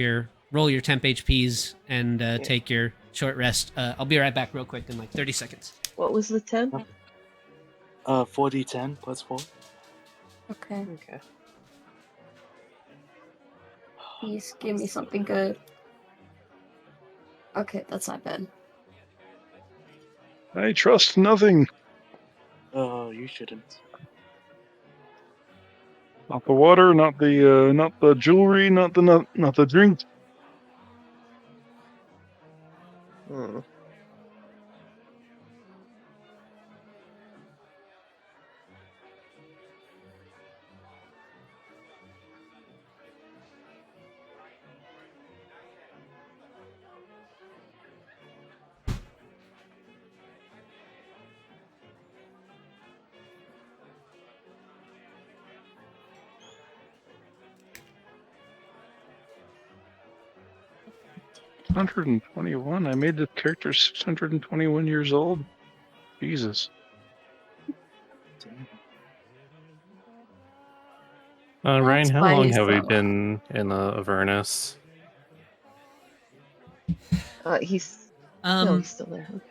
roll your temp HPs and take your short rest, I'll be right back real quick in like 30 seconds. What was the temp? 40-10 plus 4. Okay. Okay. Please give me something good. Okay, that's not bad. I trust nothing. Oh, you shouldn't. Not the water, not the jewelry, not the drink. Hmm. One 121. I made the character 621 years old. Jesus. Ryan, That's how why long he's have we so- been in Avernus? He's he's still there. Okay.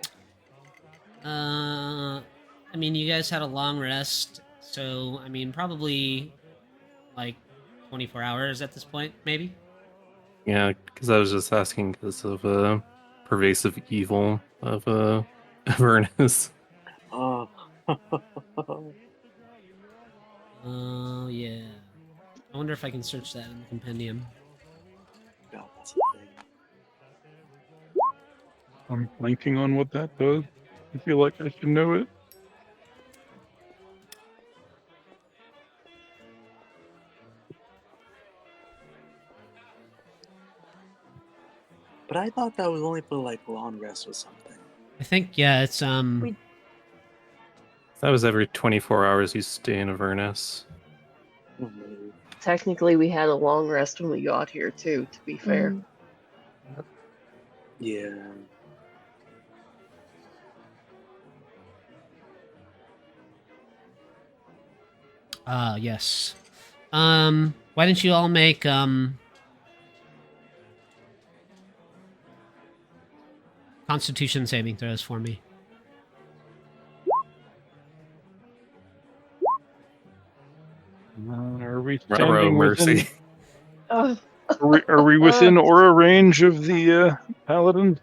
I mean, you guys had a long rest, so I mean, probably like 24 hours at this point, maybe. Yeah, because I was just asking because of pervasive evil of Avernus. Oh. Oh yeah. I wonder if I can search that in the compendium. God, that's a thing. I'm blanking on what that does. I feel like I should know it. But I thought that was only for like long rest or something. I think yeah, it's That was every 24 hours you stay in Avernus. Mhm. Technically, we had a long rest when we got here too. To be fair. Mhm. Yeah. yes. Why don't you all make Constitution saving throws for me? Are we Row standing mercy. within? Oh. Are we within aura range of the paladin?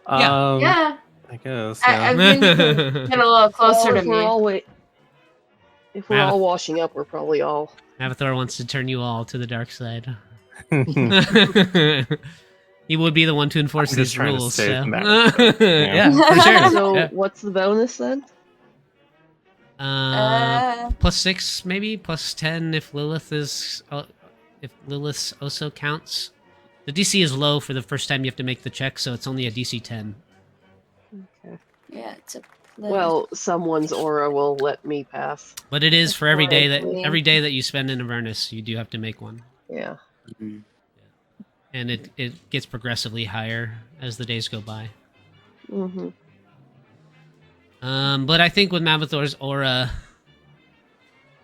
Yeah. Yeah. I guess. I Yeah. mean, you can get a little closer Well, to if we're me. all if we're Mav- all washing up, we're probably all. Avatar wants to turn you all to the dark side. He would be the one to enforce I'm these just trying to rules. save So. Mav, but, Yeah, yeah. for sure. So Yeah. what's the bonus then? +6 maybe, +10 if Lilith also counts. The DC is low for the first time you have to make the check, so it's only a DC 10. Okay. Yeah, it's a Well, someone's aura will let me pass. But it is for every day Likely. that you spend in Avernus, you do have to make one. Yeah. Mhm. And it gets progressively higher as the days go by. Mm-hmm. But I think with Mavathor's aura,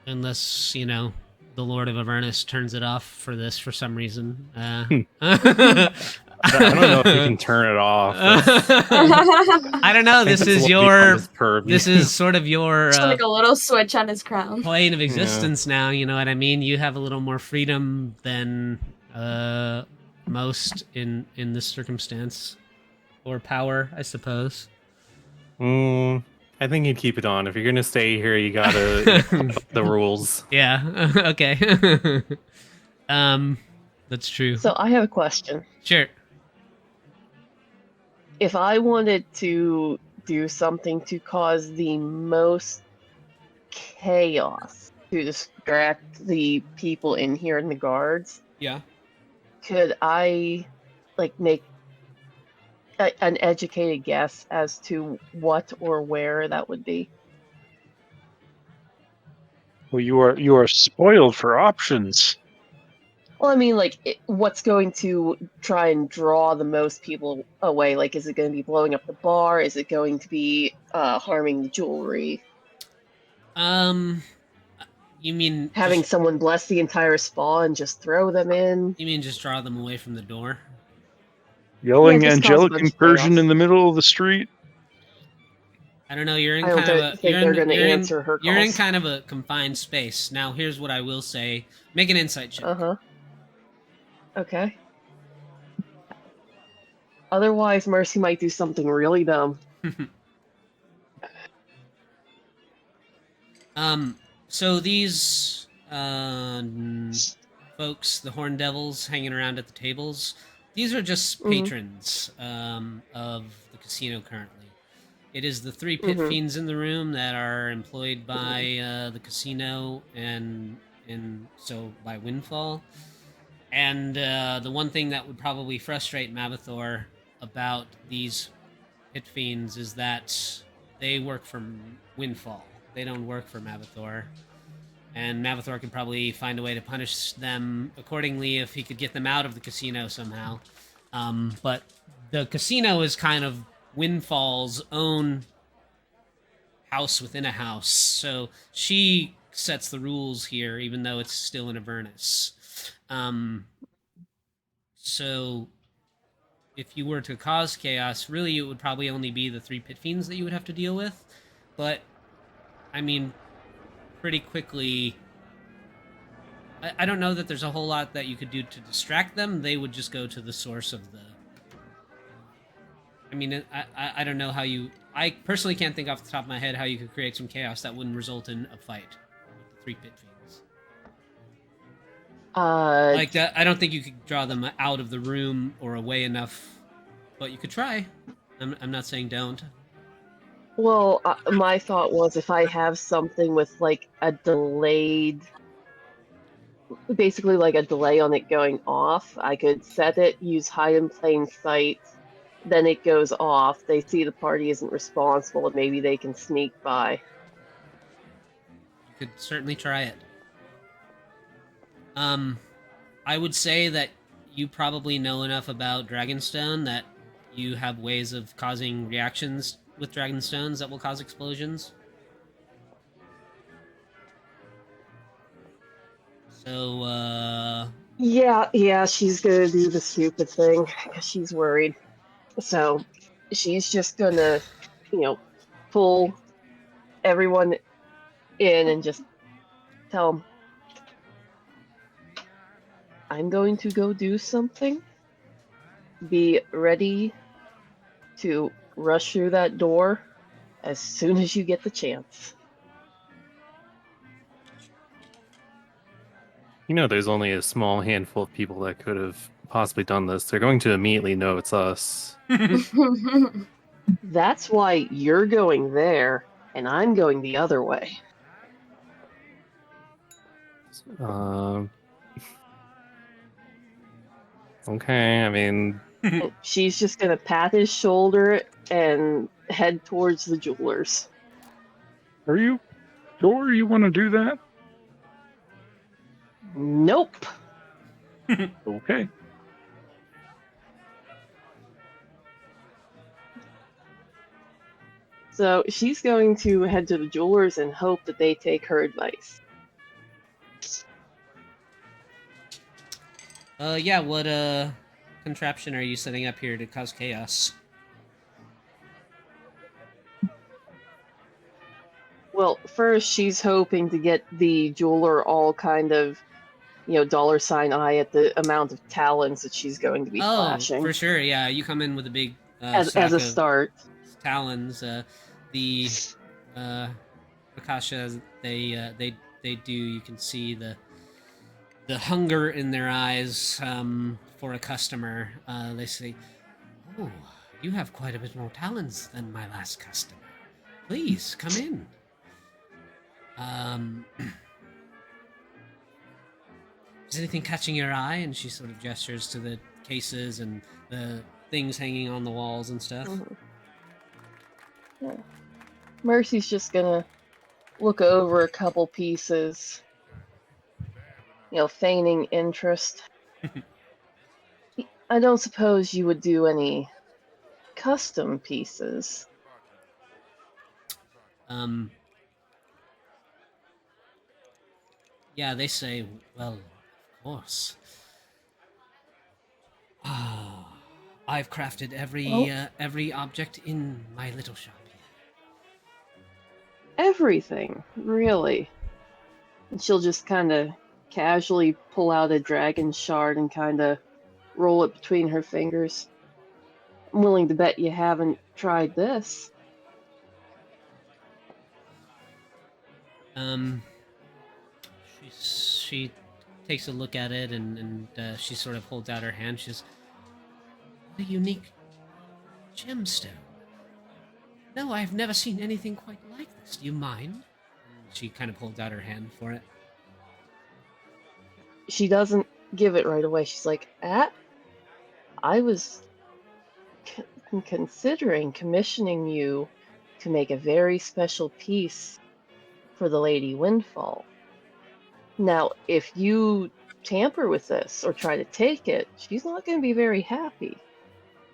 unless, the Lord of Avernus turns it off for this for some reason. I don't know if you can turn it off. I don't know. This is this is sort of your Just like a little switch on his crown. plane of existence now. You know what I mean? You have a little more freedom than most in this circumstance, or power, I suppose. I think you'd keep it on. If you're gonna stay here, you gotta follow the rules. Yeah. Okay. That's true. So I have a question. Sure. If I wanted to do something to cause the most chaos to distract the people in here and the guards, Yeah. could I make an educated guess as to what or where that would be? Well, you are spoiled for options. Well, I mean, what's going to try and draw the most people away? Like, is it going to be blowing up the bar? Is it going to be harming the jewelry? You mean Having someone bless the entire spa and just throw them in? You mean just draw them away from the door? Yelling just cause a angelic bunch of incursion chaos. in the middle of the street. I don't know. You're in I don't kind of a think you're they're in, going to you're in- answer her you're in calls. kind of a confined space. Now, here's what I will say: make an insight check. Uh-huh. Okay. Otherwise, Mercy might do something really dumb. So these folks, the Horn Devils, hanging around at the tables, these are just Mhm. patrons of the casino currently. It is the three pit Mhm. fiends in the room that are employed by the casino and so by Windfall. And the one thing that would probably frustrate Mavathor about these pit fiends is that they work for Windfall. They don't work for Mavathor. And Mavathor could probably find a way to punish them accordingly if he could get them out of the casino somehow. But the casino is kind of Windfall's own house within a house. So she sets the rules here, even though it's still in Avernus. So if you were to cause chaos, really it would probably only be the three pit fiends that you would have to deal with. But, I mean, pretty quickly, I don't know that there's a whole lot that you could do to distract them. They would just go to the source of the... I mean, I don't know how you... I personally can't think off the top of my head how you could create some chaos that wouldn't result in a fight with the three pit fiends. Like that, I don't think you could draw them out of the room or away enough, but you could try. I'm not saying don't. Well, my thought was if I have something with a delayed, basically like a delay on it going off, I could set it, use hide in plain sight, then it goes off, they see the party isn't responsible, and maybe they can sneak by. You could certainly try it. I would say that you probably know enough about Dragonstone that you have ways of causing reactions with Dragonstones that will cause explosions. So, Yeah, she's gonna do the stupid thing, because she's worried. So, she's just gonna, pull everyone in and just tell them, I'm going to go do something. Be ready to rush through that door as soon as you get the chance. You know, there's only a small handful of people that could have possibly done this. They're going to immediately know it's us. That's why you're going there and I'm going the other way. Um, okay, I mean, And she's just gonna pat his shoulder and head towards the jewelers. Are you sure you want to do that? Nope. Okay. So she's going to head to the jewelers and hope that they take her advice. Yeah, what contraption are you setting up here to cause chaos? Well, first she's hoping to get the jeweler all kind of, dollar sign eye at the amount of talons that she's going to be flashing. For sure, yeah. You come in with a big As stack a of start. talons. The Akasha, they do. You can see the hunger in their eyes for a customer. They say, "Oh, you have quite a bit more talents than my last customer. Please come in." Is anything catching your eye? And she sort of gestures to the cases and the things hanging on the walls and stuff. Mhm. Yeah. Mercy's just gonna look over a couple pieces, feigning interest. I don't suppose you would do any custom pieces. Yeah, they say, well, of course. I've crafted every object in my little shop here. Everything, really. And she'll just kind of casually pull out a dragon shard and kind of roll it between her fingers. I'm willing to bet you haven't tried this. She takes a look at it and she sort of holds out her hand. She says, "What a unique gemstone. No, I've never seen anything quite like this. Do you mind?" And she kind of holds out her hand for it. She doesn't give it right away. She's like, I was considering commissioning you to make a very special piece for the Lady Windfall. Now, if you tamper with this or try to take it, she's not going to be very happy.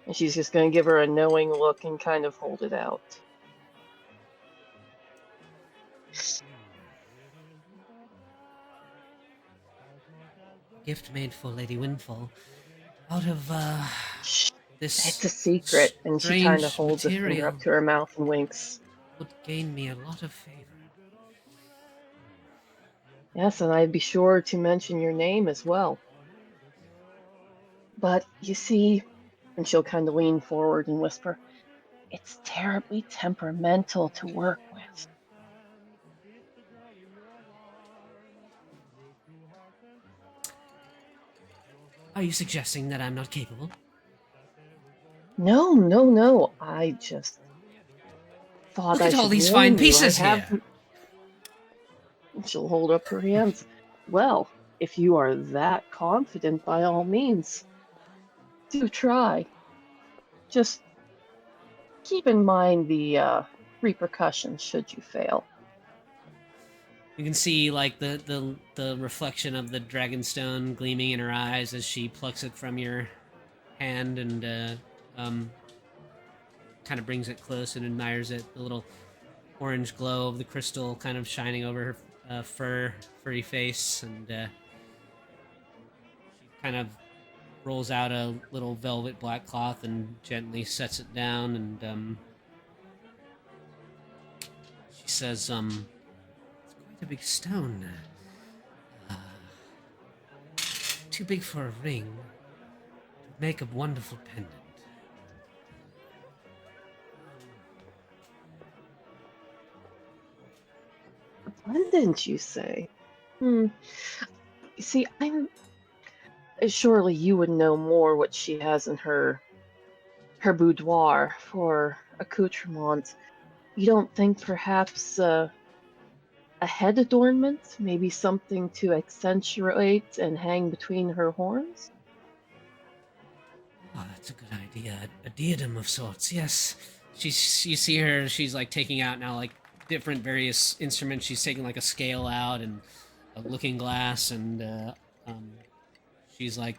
And she's just going to give her a knowing look and kind of hold it out. Gift made for Lady Windfall. Out of Shh, this it's a secret. And she kind of strange holds a finger material up to her mouth and winks. would gain me a lot of favor. Yes, and I'd be sure to mention your name as well. But you see, and she'll kind of lean forward and whisper, it's terribly temperamental to work with. Are you suggesting that I'm not capable? No. I just thought Look I at all should these warn fine you. pieces here. She'll hold up her hands. Well, if you are that confident, by all means, do try. Just keep in mind the repercussions should you fail. You can see like the reflection of the dragonstone gleaming in her eyes as she plucks it from your hand and kind of brings it close and admires it. The little orange glow of the crystal kind of shining over her furry face, and she kind of rolls out a little velvet black cloth and gently sets it down, and she says, "It's quite a big stone. Too big for a ring. Make a wonderful pendant." Abundant, you say? You see, surely you would know more what she has in her boudoir for accoutrement. You don't think perhaps a head adornment, maybe something to accentuate and hang between her horns? Oh, that's a good idea. A diadem of sorts. Yes. You see her. She's like taking out now like different various instruments. She's taking like a scale out and a looking glass, and she's like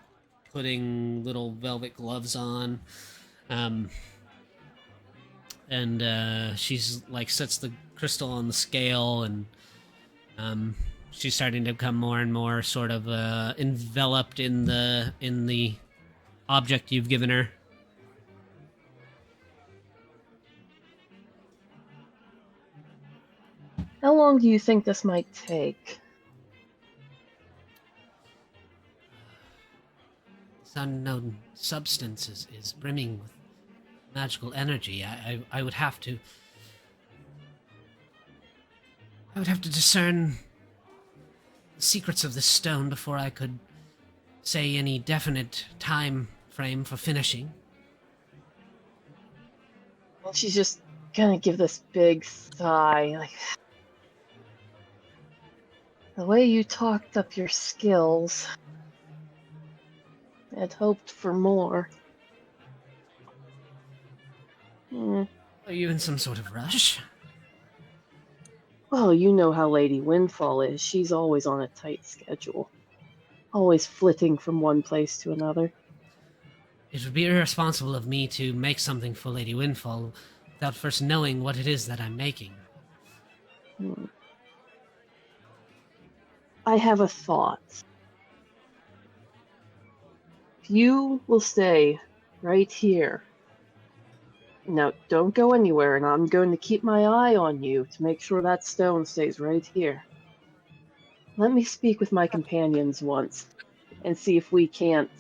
putting little velvet gloves on. Um, and she's like sets the crystal on the scale, and she's starting to become more and more sort of enveloped in the object you've given her. How long do you think this might take? This unknown substance is brimming with magical energy. I would have to. I would have to discern the secrets of this stone before I could say any definite time frame for finishing. She's just gonna give this big sigh, like, the way you talked up your skills, I'd hoped for more. Are you in some sort of rush? Well, you know how Lady Windfall is. She's always on a tight schedule. Always flitting from one place to another. It would be irresponsible of me to make something for Lady Windfall without first knowing what it is that I'm making. I have a thought. If you will stay right here. Now, don't go anywhere, and I'm going to keep my eye on you to make sure that stone stays right here. Let me speak with my companions once and see if we can't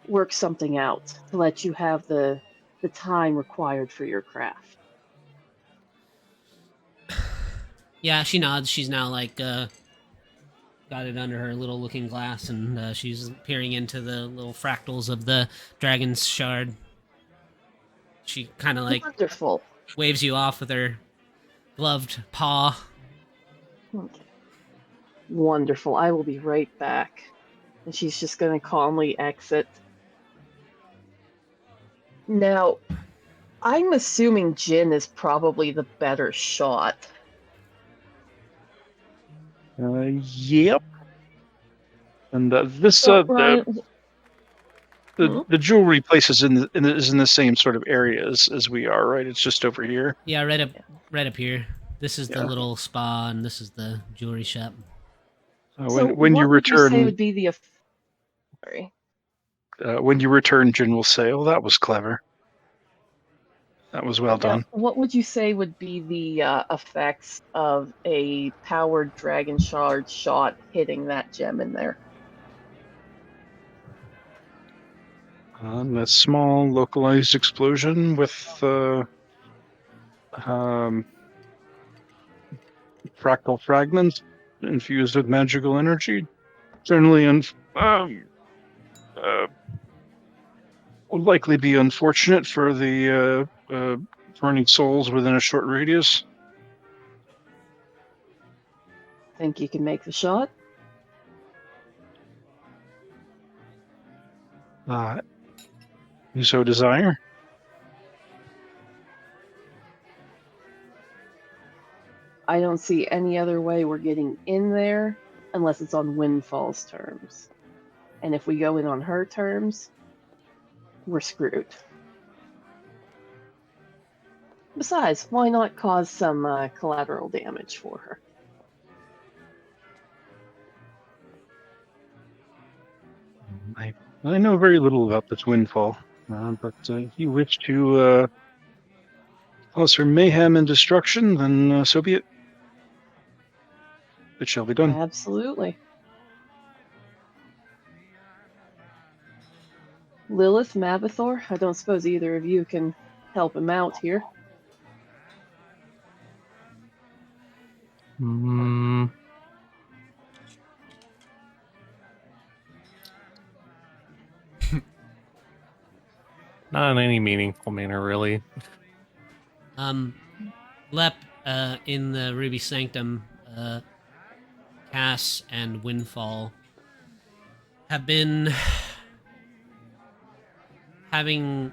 work something out to let you have the time required for your craft. Yeah, she nods. She's now like got it under her little looking glass, and she's peering into the little fractals of the dragon's shard. She kind of like Wonderful. waves you off with her gloved paw. Okay. Wonderful. I will be right back. And she's just going to calmly exit. Now, I'm assuming Jin is probably the better shot. Yep. And this So, Ryan, the jewelry place is in the same sort of area as we are, right? It's just over here. Yeah, right up here. This is the Yeah. little spa, and this is the jewelry shop. When you what would you say return, would be the sorry. when you return, Jin will say, "Oh, that was clever. That was well done." What would you say would be the effects of a powered dragon shard shot hitting that gem in there? A small localized explosion with fractal fragments infused with magical energy. Generally, would likely be unfortunate for the burning souls within a short radius. Think you can make the shot? You so desire. I don't see any other way we're getting in there unless it's on Windfall's terms. And if we go in on her terms, we're screwed. Besides, why not cause some collateral damage for her? I know very little about this Windfall, but if you wish to cause her mayhem and destruction, then so be it. It shall be done. Absolutely. Lilith, Mabithor, I don't suppose either of you can help him out here. Hmm. Not in any meaningful manner, really. Lep, in the Ruby Sanctum, Cass and Windfall have been having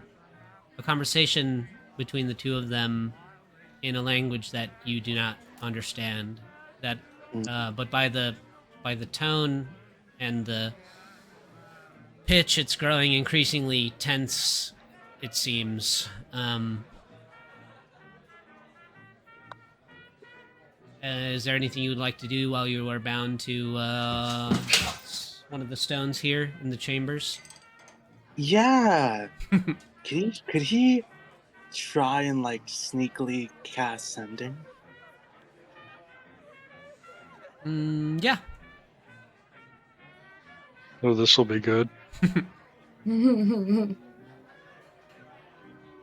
a conversation between the two of them in a language that you do not understand. That, but by the tone and the pitch, it's growing increasingly tense. It seems. Is there anything you would like to do while you are bound to one of the stones here in the chambers? Yeah. Could he try and like sneakily cast sending? Yeah. Oh, this will be good.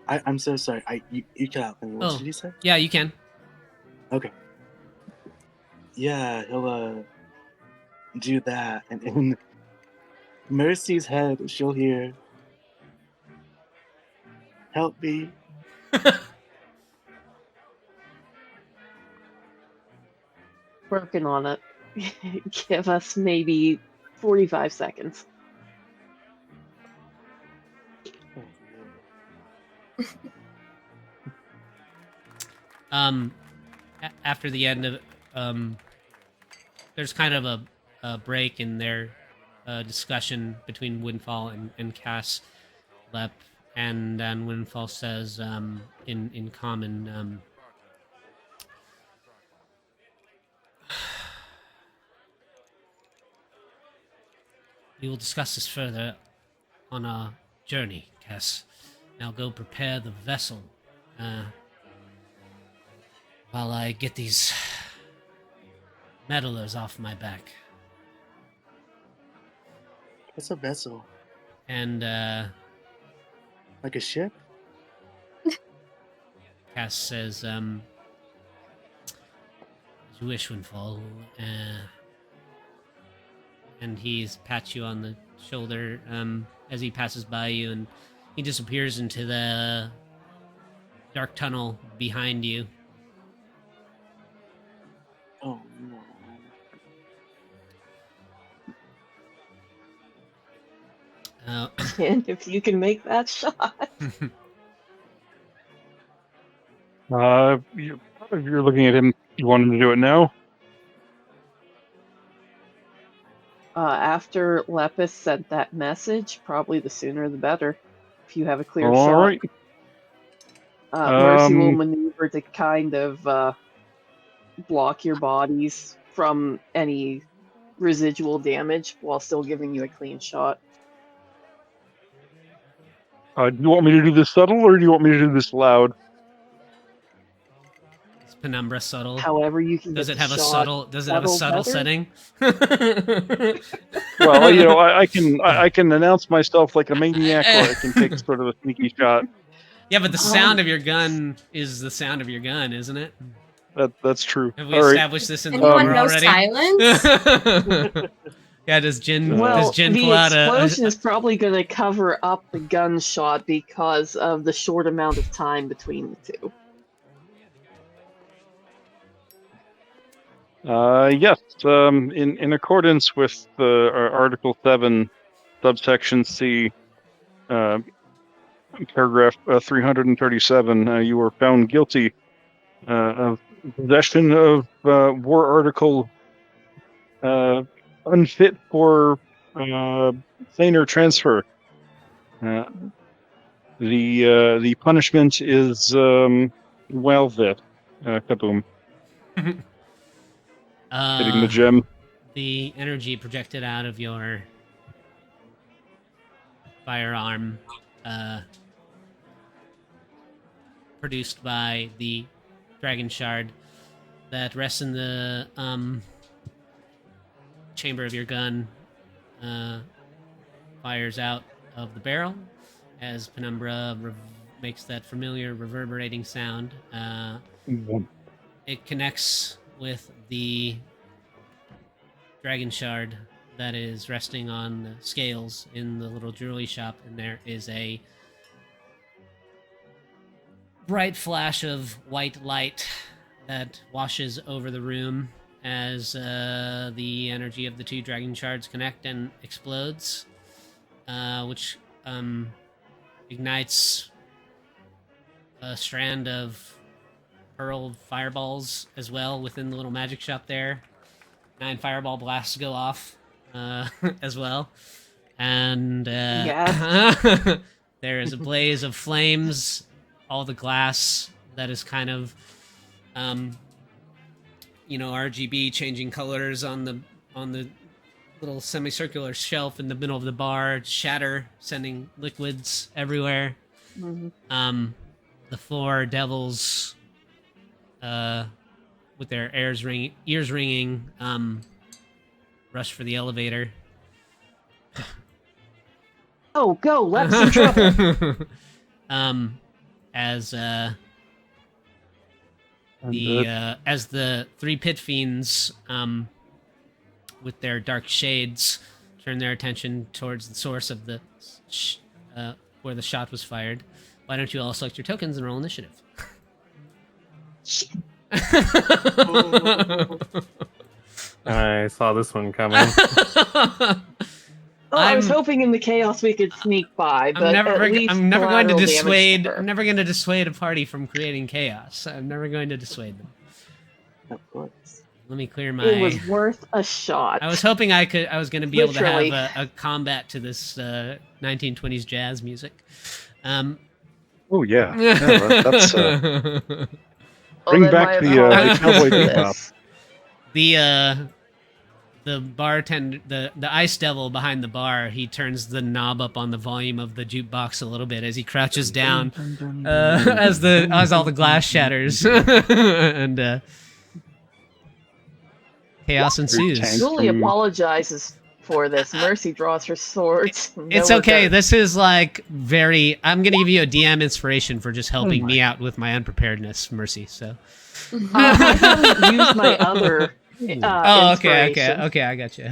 I'm so sorry. You cut out. What Oh. did you say? Yeah, you can. Okay. Yeah, he'll do that, and in Mercy's head, she'll hear, "Help me." Working on it. Give us maybe 45 seconds. After the end of there's kind of a break in their discussion between Windfall and Cass Lep, and then Windfall says in common, we will discuss this further on our journey, Cass. Now go prepare the vessel while I get these meddlers off my back. What's a vessel? And Like a ship? Cass says, as you wish, Windfall. And he pats you on the shoulder as he passes by you, and he disappears into the dark tunnel behind you. Oh no. And if you can make that shot. If you're looking at him, you want him to do it now? After Lepus sent that message, probably the sooner the better. If you have a clear All shot. right. Mercy will maneuver to kind of block your bodies from any residual damage while still giving you a clean shot. Do you want me to do this subtle, or do you want me to do this loud? Is Penumbra subtle? However you can Does get it the have a shot subtle? Does it have a subtle better. setting? Well, you know, I can announce myself like a maniac, or I can take sort of a sneaky shot. Yeah, but the sound of your gun is the sound of your gun, isn't it? That's true. Have we All right. established this in the Anyone lore know already? silence? Yeah, does Jin Well, pull the out explosion is probably going to cover up the gunshot because of the short amount of time between the two. Yes. In accordance with Article 7, subsection C, paragraph 337, you were found guilty of possession of war article unfit for planar transfer. The punishment is well vet. Kaboom! Hitting the gem. the energy projected out of your firearm, produced by the dragon shard that rests in the chamber of your gun, fires out of the barrel as Penumbra makes that familiar reverberating sound. It connects with the dragon shard that is resting on the scales in the little jewelry shop, and there is a bright flash of white light that washes over the room as the energy of the two dragon shards connect and explodes, which ignites a strand of hurled fireballs as well within the little magic shop there. 9 fireball blasts go off as well. And Yes. there is a blaze of flames. All the glass that is kind of, RGB changing colors on the little semicircular shelf in the middle of the bar shatter, sending liquids everywhere. Mhm. The 4 devils, with their ears ringing, rush for the elevator. Oh, go! Let's in trouble. As And, as the 3 pit fiends, with their dark shades, turn their attention towards the source of the where the shot was fired. Why don't you all select your tokens and roll initiative? I saw this one coming. Oh, I was I'm- hoping in the chaos we could sneak by, but I'm never at least going to collateral damage dissuade. her. I'm never going to dissuade a party from creating chaos. I'm never going to dissuade them. Of course. Let me clear my. It was worth a shot. I was hoping I was going to be able to Literally. have a combat to this 1920s jazz music. oh yeah, yeah that's Well, bring then back my the apologies cowboy for bebop. this. The bartender, the ice devil behind the bar, he turns the knob up on the volume of the jukebox a little bit as he crouches down, as all the glass shatters, and chaos ensues. tank. Julie from- apologizes for this. Mercy draws her swords. It's Noah okay. does. This is like very. I'm gonna give you a DM inspiration for just helping me out with my unpreparedness, Mercy. So. I haven't used my other. Oh, okay. inspiration. I got you.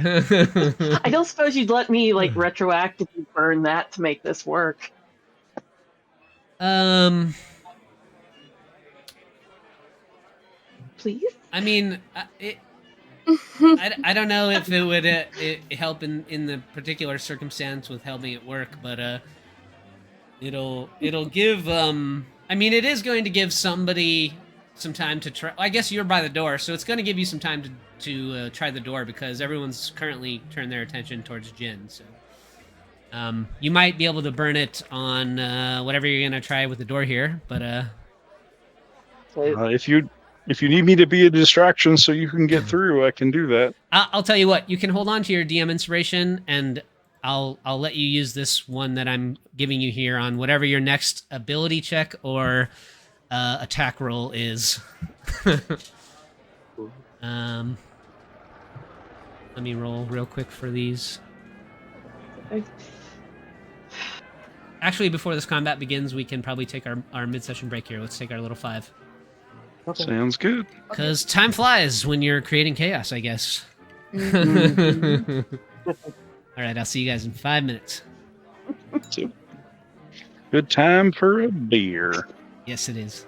I don't suppose you'd let me like retroactively burn that to make this work. Please. I mean, I don't know if it would help in the particular circumstance with helping it work, but it'll give I mean, it is going to give somebody some time to try. I guess you're by the door, so it's going to give you some time to try the door because everyone's currently turned their attention towards Jin. So you might be able to burn it on whatever you're going to try with the door here, but if you need me to be a distraction so you can get through, I can do that. I'll tell you what. You can hold on to your DM inspiration, and I'll let you use this one that I'm giving you here on whatever your next ability check or attack roll is. Let me roll real quick for these. Actually, before this combat begins, we can probably take our mid-session break here. Let's take our little 5. Okay. Sounds good. Because time flies when you're creating chaos, I guess. Mhm. All right, I'll see you guys in 5 minutes. So, good time for a beer. Yes, it is.